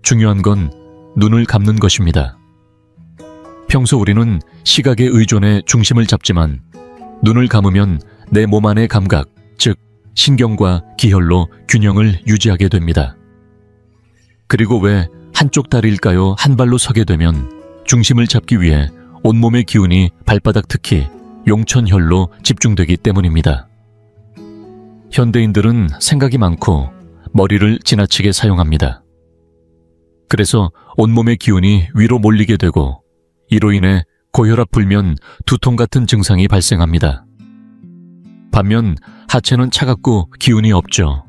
중요한 건 눈을 감는 것입니다. 평소 우리는 시각에 의존해 중심을 잡지만 눈을 감으면 내 몸 안의 감각, 즉 신경과 기혈로 균형을 유지하게 됩니다. 그리고 왜 한쪽 다리일까요? 한 발로 서게 되면 중심을 잡기 위해 온몸의 기운이 발바닥 특히 용천혈로 집중되기 때문입니다. 현대인들은 생각이 많고 머리를 지나치게 사용합니다. 그래서 온몸의 기운이 위로 몰리게 되고 이로 인해 고혈압 불면 두통 같은 증상이 발생합니다. 반면 하체는 차갑고 기운이 없죠.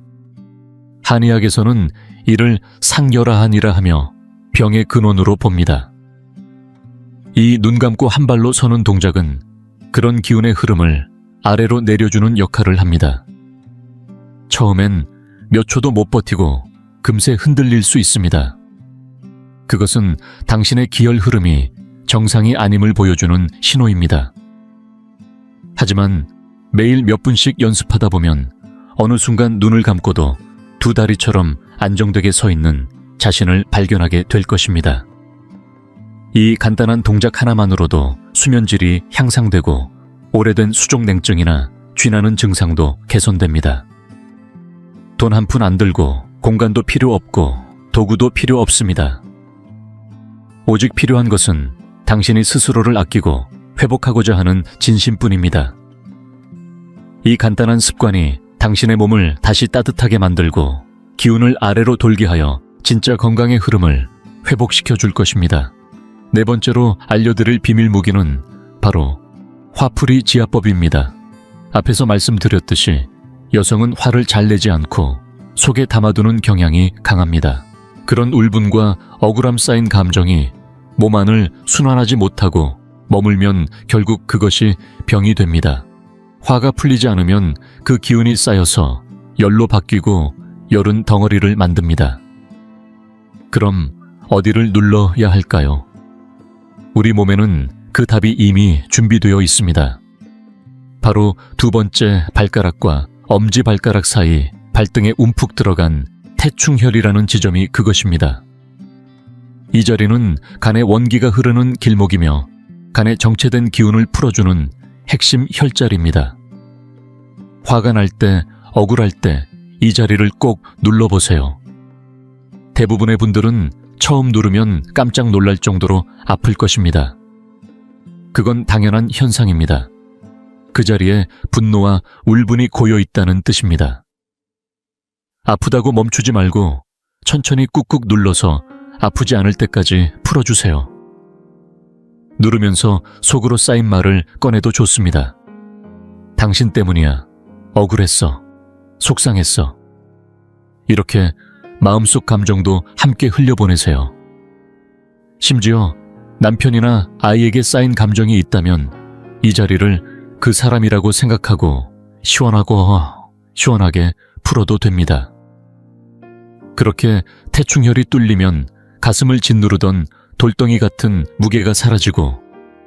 한의학에서는 이를 상열하한이라 하며 병의 근원으로 봅니다. 이 눈 감고 한 발로 서는 동작은 그런 기운의 흐름을 아래로 내려주는 역할을 합니다. 처음엔 몇 초도 못 버티고 금세 흔들릴 수 있습니다. 그것은 당신의 기혈 흐름이 정상이 아님을 보여주는 신호입니다. 하지만 매일 몇 분씩 연습하다 보면 어느 순간 눈을 감고도 두 다리처럼 안정되게 서 있는 자신을 발견하게 될 것입니다. 이 간단한 동작 하나만으로도 수면질이 향상되고 오래된 수족냉증이나 쥐나는 증상도 개선됩니다. 돈 한 푼 안 들고 공간도 필요 없고 도구도 필요 없습니다. 오직 필요한 것은 당신이 스스로를 아끼고 회복하고자 하는 진심뿐입니다. 이 간단한 습관이 당신의 몸을 다시 따뜻하게 만들고 기운을 아래로 돌게 하여 진짜 건강의 흐름을 회복시켜 줄 것입니다. 네 번째로 알려드릴 비밀 무기는 바로 화풀이 지압법입니다. 앞에서 말씀드렸듯이 여성은 화를 잘 내지 않고 속에 담아두는 경향이 강합니다. 그런 울분과 억울함 쌓인 감정이 몸 안을 순환하지 못하고 머물면 결국 그것이 병이 됩니다. 화가 풀리지 않으면 그 기운이 쌓여서 열로 바뀌고 열은 덩어리를 만듭니다. 그럼 어디를 눌러야 할까요? 우리 몸에는 그 답이 이미 준비되어 있습니다. 바로 두 번째 발가락과 엄지발가락 사이 발등에 움푹 들어간 태충혈이라는 지점이 그것입니다. 이 자리는 간의 원기가 흐르는 길목이며 간의 정체된 기운을 풀어주는 핵심 혈자리입니다. 화가 날 때, 억울할 때 이 자리를 꼭 눌러보세요. 대부분의 분들은 처음 누르면 깜짝 놀랄 정도로 아플 것입니다. 그건 당연한 현상입니다. 그 자리에 분노와 울분이 고여 있다는 뜻입니다. 아프다고 멈추지 말고 천천히 꾹꾹 눌러서 아프지 않을 때까지 풀어주세요. 누르면서 속으로 쌓인 말을 꺼내도 좋습니다. 당신 때문이야. 억울했어. 속상했어. 이렇게 마음속 감정도 함께 흘려보내세요. 심지어 남편이나 아이에게 쌓인 감정이 있다면 이 자리를 그 사람이라고 생각하고 시원하게 풀어도 됩니다. 그렇게 태충혈이 뚫리면 가슴을 짓누르던 돌덩이 같은 무게가 사라지고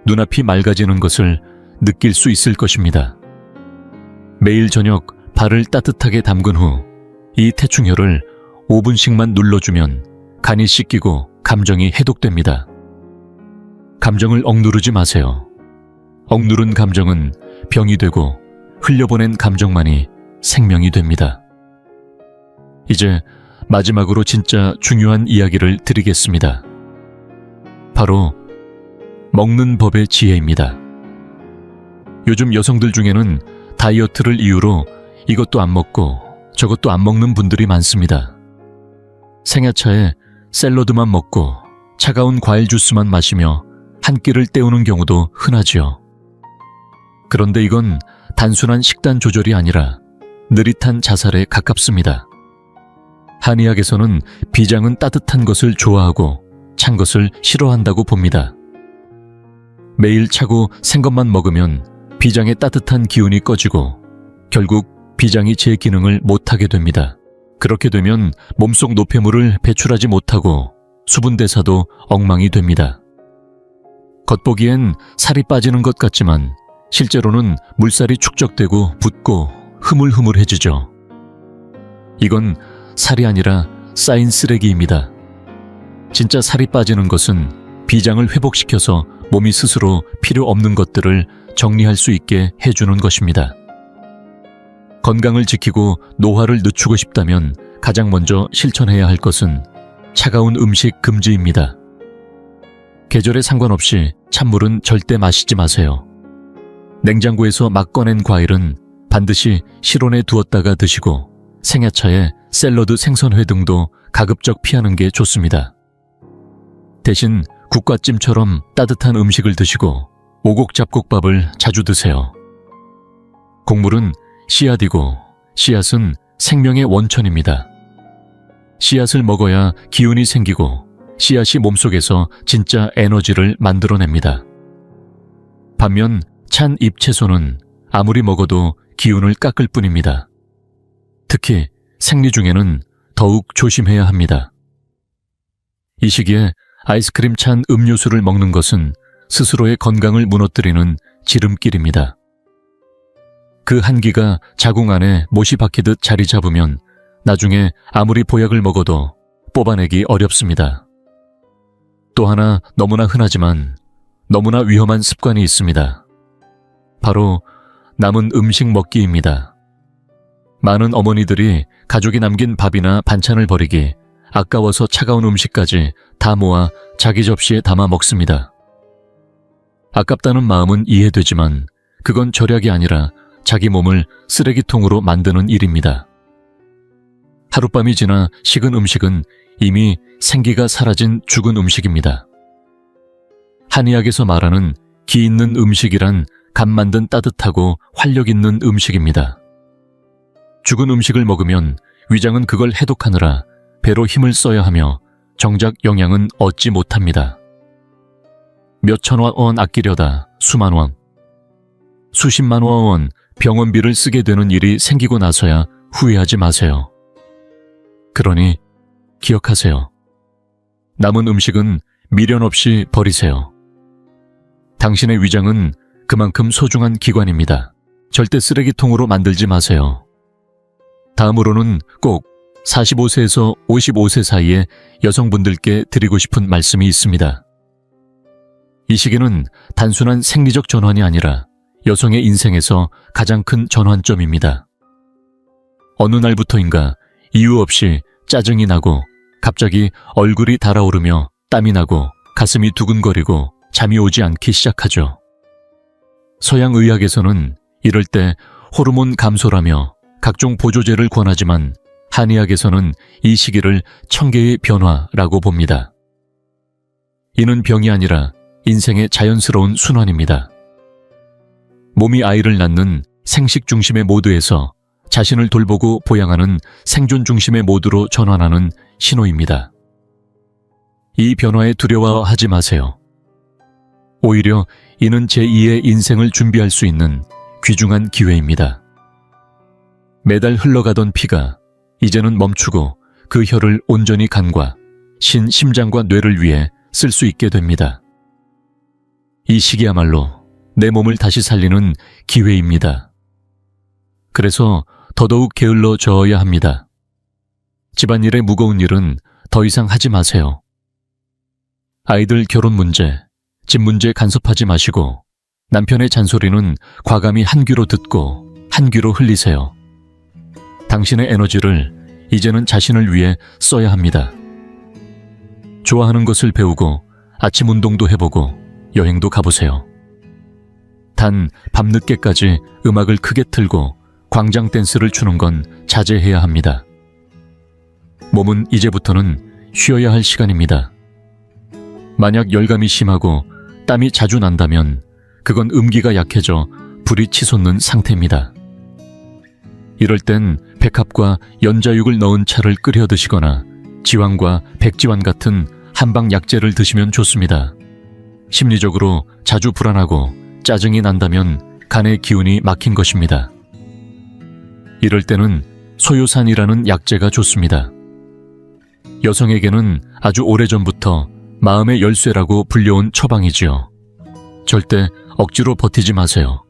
눈앞이 맑아지는 것을 느낄 수 있을 것입니다. 매일 저녁 발을 따뜻하게 담근 후 이 태충혈을 5분씩만 눌러주면 간이 씻기고 감정이 해독됩니다. 감정을 억누르지 마세요. 억누른 감정은 병이 되고 흘려보낸 감정만이 생명이 됩니다. 이제 마지막으로 진짜 중요한 이야기를 드리겠습니다. 바로 먹는 법의 지혜입니다. 요즘 여성들 중에는 다이어트를 이유로 이것도 안 먹고 저것도 안 먹는 분들이 많습니다. 생야차에 샐러드만 먹고 차가운 과일 주스만 마시며 한 끼를 때우는 경우도 흔하지요. 그런데 이건 단순한 식단 조절이 아니라 느릿한 자살에 가깝습니다. 한의학에서는 비장은 따뜻한 것을 좋아하고 찬 것을 싫어한다고 봅니다. 매일 차고 생것만 먹으면 비장의 따뜻한 기운이 꺼지고 결국 비장이 제 기능을 못하게 됩니다. 그렇게 되면 몸속 노폐물을 배출하지 못하고 수분 대사도 엉망이 됩니다. 겉보기엔 살이 빠지는 것 같지만 실제로는 물살이 축적되고 붓고 흐물흐물해지죠. 이건 살이 아니라 쌓인 쓰레기입니다. 진짜 살이 빠지는 것은 비장을 회복시켜서 몸이 스스로 필요 없는 것들을 정리할 수 있게 해주는 것입니다. 건강을 지키고 노화를 늦추고 싶다면 가장 먼저 실천해야 할 것은 차가운 음식 금지입니다. 계절에 상관없이 찬물은 절대 마시지 마세요. 냉장고에서 막 꺼낸 과일은 반드시 실온에 두었다가 드시고 생야차에 샐러드 생선회 등도 가급적 피하는 게 좋습니다. 대신 국과찜처럼 따뜻한 음식을 드시고 오곡잡곡밥을 자주 드세요. 곡물은 씨앗이고 씨앗은 생명의 원천입니다. 씨앗을 먹어야 기운이 생기고 씨앗이 몸속에서 진짜 에너지를 만들어냅니다. 반면 찬 잎채소는 아무리 먹어도 기운을 깎을 뿐입니다. 특히 생리 중에는 더욱 조심해야 합니다. 이 시기에 아이스크림 찬 음료수를 먹는 것은 스스로의 건강을 무너뜨리는 지름길입니다. 그 한기가 자궁 안에 못이 박히듯 자리 잡으면 나중에 아무리 보약을 먹어도 뽑아내기 어렵습니다. 또 하나 너무나 흔하지만 너무나 위험한 습관이 있습니다. 바로 남은 음식 먹기입니다. 많은 어머니들이 가족이 남긴 밥이나 반찬을 버리기, 아까워서 차가운 음식까지 다 모아 자기 접시에 담아 먹습니다. 아깝다는 마음은 이해되지만 그건 절약이 아니라 자기 몸을 쓰레기통으로 만드는 일입니다. 하룻밤이 지나 식은 음식은 이미 생기가 사라진 죽은 음식입니다. 한의학에서 말하는 기 있는 음식이란 간 만든 따뜻하고 활력 있는 음식입니다. 죽은 음식을 먹으면 위장은 그걸 해독하느라 배로 힘을 써야 하며 정작 영양은 얻지 못합니다. 몇천만 원 아끼려다 수만 원, 수십만 원 병원비를 쓰게 되는 일이 생기고 나서야 후회하지 마세요. 그러니 기억하세요. 남은 음식은 미련 없이 버리세요. 당신의 위장은 그만큼 소중한 기관입니다. 절대 쓰레기통으로 만들지 마세요. 다음으로는 꼭 45세에서 55세 사이의 여성분들께 드리고 싶은 말씀이 있습니다. 이 시기는 단순한 생리적 전환이 아니라 여성의 인생에서 가장 큰 전환점입니다. 어느 날부터인가 이유 없이 짜증이 나고 갑자기 얼굴이 달아오르며 땀이 나고 가슴이 두근거리고 잠이 오지 않기 시작하죠. 서양 의학에서는 이럴 때 호르몬 감소라며 각종 보조제를 권하지만 한의학에서는 이 시기를 청계의 변화라고 봅니다. 이는 병이 아니라 인생의 자연스러운 순환입니다. 몸이 아이를 낳는 생식 중심의 모드에서 자신을 돌보고 보양하는 생존 중심의 모드로 전환하는 신호입니다. 이 변화에 두려워하지 마세요. 오히려 이는 제2의 인생을 준비할 수 있는 귀중한 기회입니다. 매달 흘러가던 피가 이제는 멈추고 그 혀를 온전히 간과 심장과 뇌를 위해 쓸 수 있게 됩니다. 이 시기야말로 내 몸을 다시 살리는 기회입니다. 그래서 더더욱 게을러 져야 합니다. 집안일의 무거운 일은 더 이상 하지 마세요. 아이들 결혼 문제, 집 문제 간섭하지 마시고 남편의 잔소리는 과감히 한 귀로 듣고 한 귀로 흘리세요. 당신의 에너지를 이제는 자신을 위해 써야 합니다. 좋아하는 것을 배우고 아침 운동도 해보고 여행도 가보세요. 단 밤늦게까지 음악을 크게 틀고 광장 댄스를 추는 건 자제해야 합니다. 몸은 이제부터는 쉬어야 할 시간입니다. 만약 열감이 심하고 땀이 자주 난다면 그건 음기가 약해져 불이 치솟는 상태입니다. 이럴 땐 백합과 연자육을 넣은 차를 끓여 드시거나 지황과 백지환 같은 한방 약재를 드시면 좋습니다. 심리적으로 자주 불안하고 짜증이 난다면 간의 기운이 막힌 것입니다. 이럴 때는 소요산이라는 약재가 좋습니다. 여성에게는 아주 오래전부터 마음의 열쇠라고 불려온 처방이지요. 절대 억지로 버티지 마세요.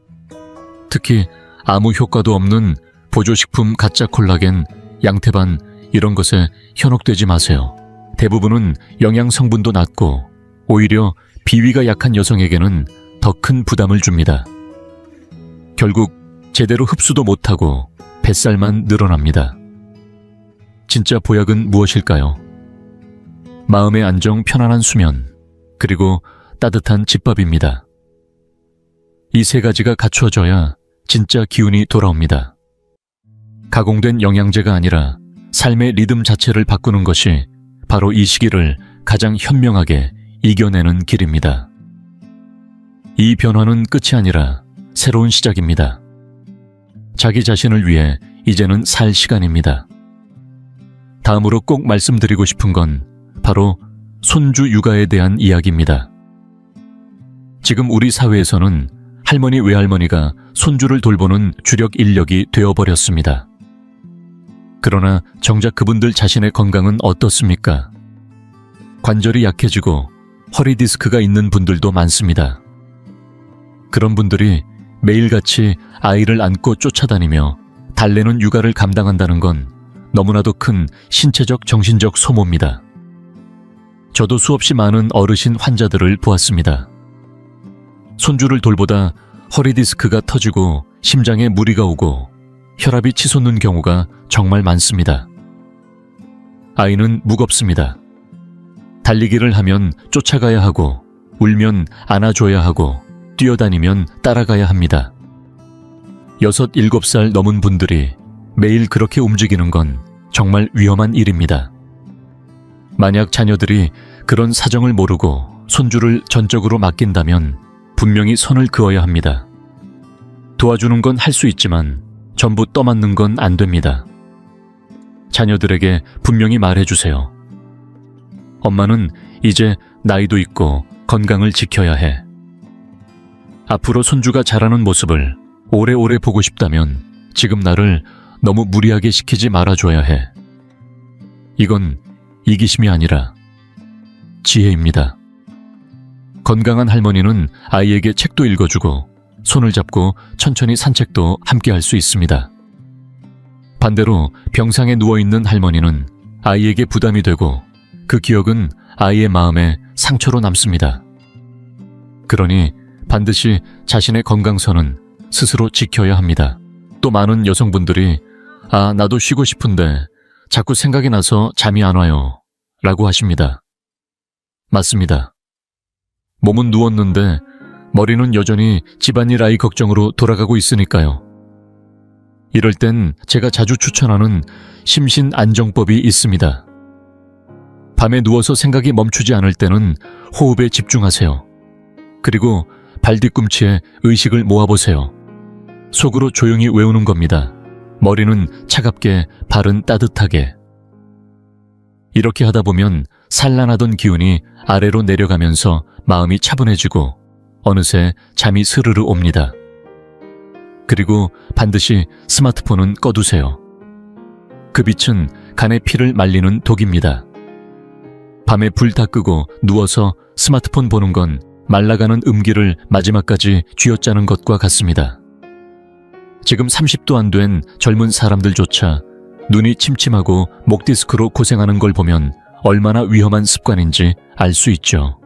특히 아무 효과도 없는 보조식품 가짜 콜라겐, 양태반 이런 것에 현혹되지 마세요. 대부분은 영양 성분도 낮고 오히려 비위가 약한 여성에게는 더 큰 부담을 줍니다. 결국 제대로 흡수도 못하고 뱃살만 늘어납니다. 진짜 보약은 무엇일까요? 마음의 안정, 편안한 수면, 그리고 따뜻한 집밥입니다. 이 세 가지가 갖추어져야 진짜 기운이 돌아옵니다. 가공된 영양제가 아니라 삶의 리듬 자체를 바꾸는 것이 바로 이 시기를 가장 현명하게 이겨내는 길입니다. 이 변화는 끝이 아니라 새로운 시작입니다. 자기 자신을 위해 이제는 살 시간입니다. 다음으로 꼭 말씀드리고 싶은 건 바로 손주 육아에 대한 이야기입니다. 지금 우리 사회에서는 할머니 외할머니가 손주를 돌보는 주력 인력이 되어버렸습니다. 그러나 정작 그분들 자신의 건강은 어떻습니까? 관절이 약해지고 허리 디스크가 있는 분들도 많습니다. 그런 분들이 매일같이 아이를 안고 쫓아다니며 달래는 육아를 감당한다는 건 너무나도 큰 신체적, 정신적 소모입니다. 저도 수없이 많은 어르신 환자들을 보았습니다. 손주를 돌보다 허리 디스크가 터지고 심장에 무리가 오고 혈압이 치솟는 경우가 정말 많습니다. 아이는 무겁습니다. 달리기를 하면 쫓아가야 하고 울면 안아줘야 하고 뛰어다니면 따라가야 합니다. 6, 7살 넘은 분들이 매일 그렇게 움직이는 건 정말 위험한 일입니다. 만약 자녀들이 그런 사정을 모르고 손주를 전적으로 맡긴다면 분명히 선을 그어야 합니다. 도와주는 건 할 수 있지만 전부 떠맡는 건 안 됩니다. 자녀들에게 분명히 말해주세요. 엄마는 이제 나이도 있고 건강을 지켜야 해. 앞으로 손주가 자라는 모습을 오래오래 보고 싶다면 지금 나를 너무 무리하게 시키지 말아줘야 해. 이건 이기심이 아니라 지혜입니다. 건강한 할머니는 아이에게 책도 읽어주고 손을 잡고 천천히 산책도 함께 할 수 있습니다. 반대로 병상에 누워있는 할머니는 아이에게 부담이 되고 그 기억은 아이의 마음에 상처로 남습니다. 그러니 반드시 자신의 건강선은 스스로 지켜야 합니다. 또 많은 여성분들이 나도 쉬고 싶은데 자꾸 생각이 나서 잠이 안 와요 라고 하십니다. 맞습니다. 몸은 누웠는데 머리는 여전히 집안일 아이 걱정으로 돌아가고 있으니까요. 이럴 땐 제가 자주 추천하는 심신안정법이 있습니다. 밤에 누워서 생각이 멈추지 않을 때는 호흡에 집중하세요. 그리고 발뒤꿈치에 의식을 모아보세요. 속으로 조용히 외우는 겁니다. 머리는 차갑게, 발은 따뜻하게. 이렇게 하다 보면 산란하던 기운이 아래로 내려가면서 마음이 차분해지고 어느새 잠이 스르르 옵니다. 그리고 반드시 스마트폰은 꺼두세요. 그 빛은 간의 피를 말리는 독입니다. 밤에 불 다 끄고 누워서 스마트폰 보는 건 말라가는 음기를 마지막까지 쥐어짜는 것과 같습니다. 지금 30도 안 된 젊은 사람들조차 눈이 침침하고 목 디스크로 고생하는 걸 보면 얼마나 위험한 습관인지 알 수 있죠.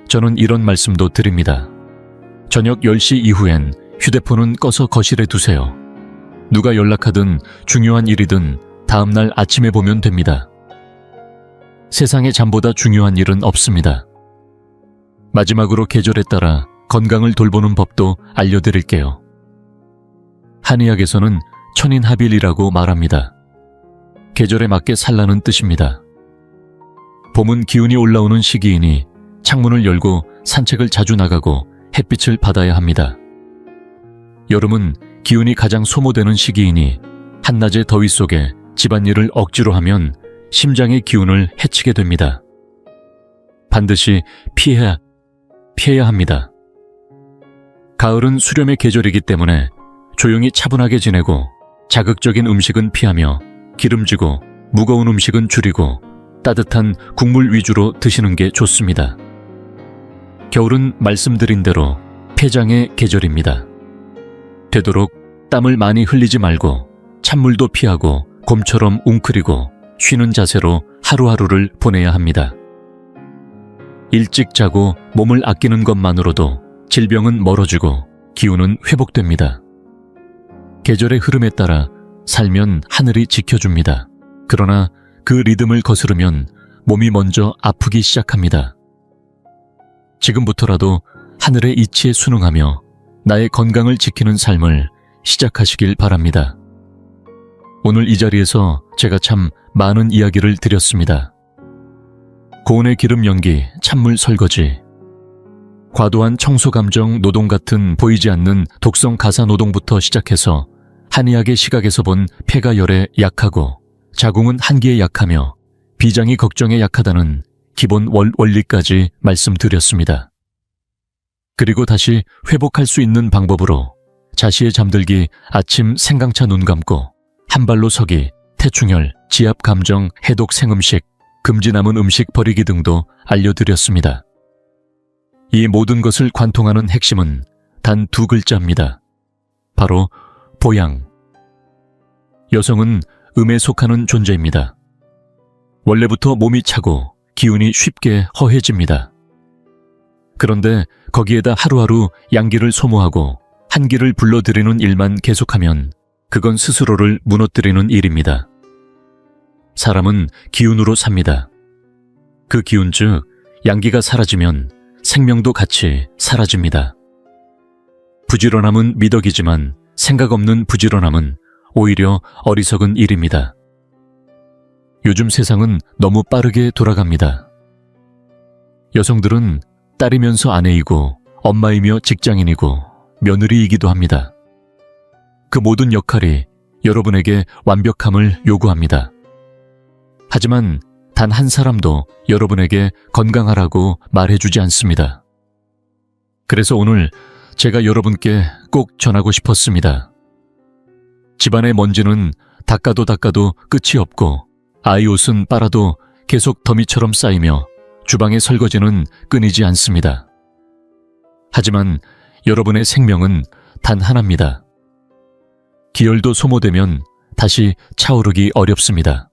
저는 이런 말씀도 드립니다. 저녁 10시 이후엔 휴대폰은 꺼서 거실에 두세요. 누가 연락하든 중요한 일이든 다음날 아침에 보면 됩니다. 세상에 잠보다 중요한 일은 없습니다. 마지막으로 계절에 따라 건강을 돌보는 법도 알려드릴게요. 한의학에서는 천인합일이라고 말합니다. 계절에 맞게 살라는 뜻입니다. 봄은 기운이 올라오는 시기이니 창문을 열고 산책을 자주 나가고 햇빛을 받아야 합니다. 여름은 기운이 가장 소모되는 시기이니 한낮의 더위 속에 집안일을 억지로 하면 심장의 기운을 해치게 됩니다. 반드시 피해야 합니다. 가을은 수렴의 계절이기 때문에 조용히 차분하게 지내고 자극적인 음식은 피하며 기름지고 무거운 음식은 줄이고 따뜻한 국물 위주로 드시는 게 좋습니다. 겨울은 말씀드린 대로 폐장의 계절입니다. 되도록 땀을 많이 흘리지 말고 찬물도 피하고 곰처럼 웅크리고 쉬는 자세로 하루하루를 보내야 합니다. 일찍 자고 몸을 아끼는 것만으로도 질병은 멀어지고 기운은 회복됩니다. 계절의 흐름에 따라 살면 하늘이 지켜줍니다. 그러나 그 리듬을 거스르면 몸이 먼저 아프기 시작합니다. 지금부터라도 하늘의 이치에 순응하며 나의 건강을 지키는 삶을 시작하시길 바랍니다. 오늘 이 자리에서 제가 참 많은 이야기를 드렸습니다. 고온의 기름 연기, 찬물 설거지, 과도한 청소 감정 노동 같은 보이지 않는 독성 가사 노동부터 시작해서 한의학의 시각에서 본 폐가 열에 약하고 자궁은 한기에 약하며 비장이 걱정에 약하다는 기본 원리까지 말씀드렸습니다. 그리고 다시 회복할 수 있는 방법으로 자시에 잠들기, 아침 생강차 눈 감고 한 발로 서기, 태충혈, 지압 감정, 해독 생음식, 금지 남은 음식 버리기 등도 알려드렸습니다. 이 모든 것을 관통하는 핵심은 단 두 글자입니다. 바로 보양. 여성은 음에 속하는 존재입니다. 원래부터 몸이 차고 기운이 쉽게 허해집니다. 그런데 거기에다 하루하루 양기를 소모하고 한기를 불러들이는 일만 계속하면 그건 스스로를 무너뜨리는 일입니다. 사람은 기운으로 삽니다. 그 기운 즉 양기가 사라지면 생명도 같이 사라집니다. 부지런함은 미덕이지만 생각 없는 부지런함은 오히려 어리석은 일입니다. 요즘 세상은 너무 빠르게 돌아갑니다. 여성들은 딸이면서 아내이고 엄마이며 직장인이고 며느리이기도 합니다. 그 모든 역할이 여러분에게 완벽함을 요구합니다. 하지만 단 한 사람도 여러분에게 건강하라고 말해주지 않습니다. 그래서 오늘 제가 여러분께 꼭 전하고 싶었습니다. 집안의 먼지는 닦아도 끝이 없고 아이 옷은 빨아도 계속 더미처럼 쌓이며 주방의 설거지는 끊이지 않습니다. 하지만 여러분의 생명은 단 하나입니다. 기혈도 소모되면 다시 차오르기 어렵습니다.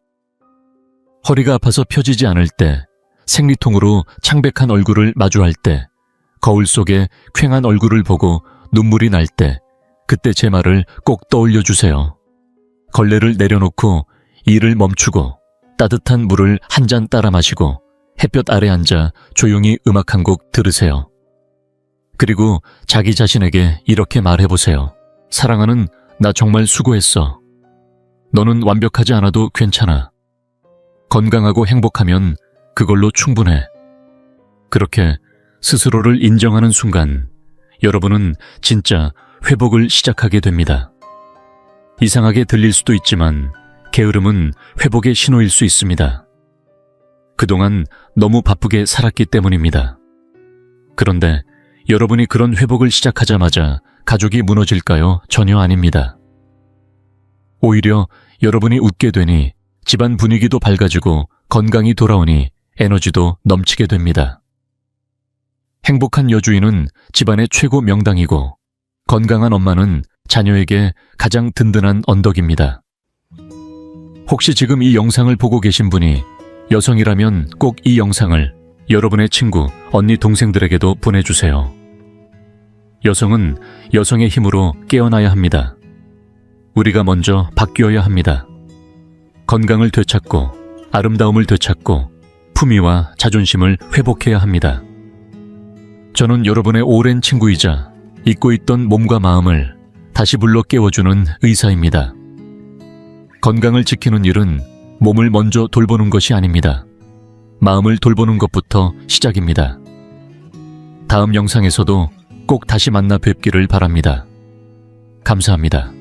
허리가 아파서 펴지지 않을 때, 생리통으로 창백한 얼굴을 마주할 때, 거울 속에 퀭한 얼굴을 보고 눈물이 날 때, 그때 제 말을 꼭 떠올려 주세요. 걸레를 내려놓고 일을 멈추고 따뜻한 물을 한 잔 따라 마시고 햇볕 아래 앉아 조용히 음악 한 곡 들으세요. 그리고 자기 자신에게 이렇게 말해보세요. 사랑하는 나 정말 수고했어. 너는 완벽하지 않아도 괜찮아. 건강하고 행복하면 그걸로 충분해. 그렇게 스스로를 인정하는 순간 여러분은 진짜 회복을 시작하게 됩니다. 이상하게 들릴 수도 있지만 게으름은 회복의 신호일 수 있습니다. 그동안 너무 바쁘게 살았기 때문입니다. 그런데 여러분이 그런 회복을 시작하자마자 가족이 무너질까요? 전혀 아닙니다. 오히려 여러분이 웃게 되니 집안 분위기도 밝아지고 건강이 돌아오니 에너지도 넘치게 됩니다. 행복한 여주인은 집안의 최고 명당이고 건강한 엄마는 자녀에게 가장 든든한 언덕입니다. 혹시 지금 이 영상을 보고 계신 분이 여성이라면 꼭 이 영상을 여러분의 친구, 언니, 동생들에게도 보내주세요. 여성은 여성의 힘으로 깨어나야 합니다. 우리가 먼저 바뀌어야 합니다. 건강을 되찾고 아름다움을 되찾고 품위와 자존심을 회복해야 합니다. 저는 여러분의 오랜 친구이자 잊고 있던 몸과 마음을 다시 불러 깨워주는 의사입니다. 건강을 지키는 일은 몸을 먼저 돌보는 것이 아닙니다. 마음을 돌보는 것부터 시작입니다. 다음 영상에서도 꼭 다시 만나 뵙기를 바랍니다. 감사합니다.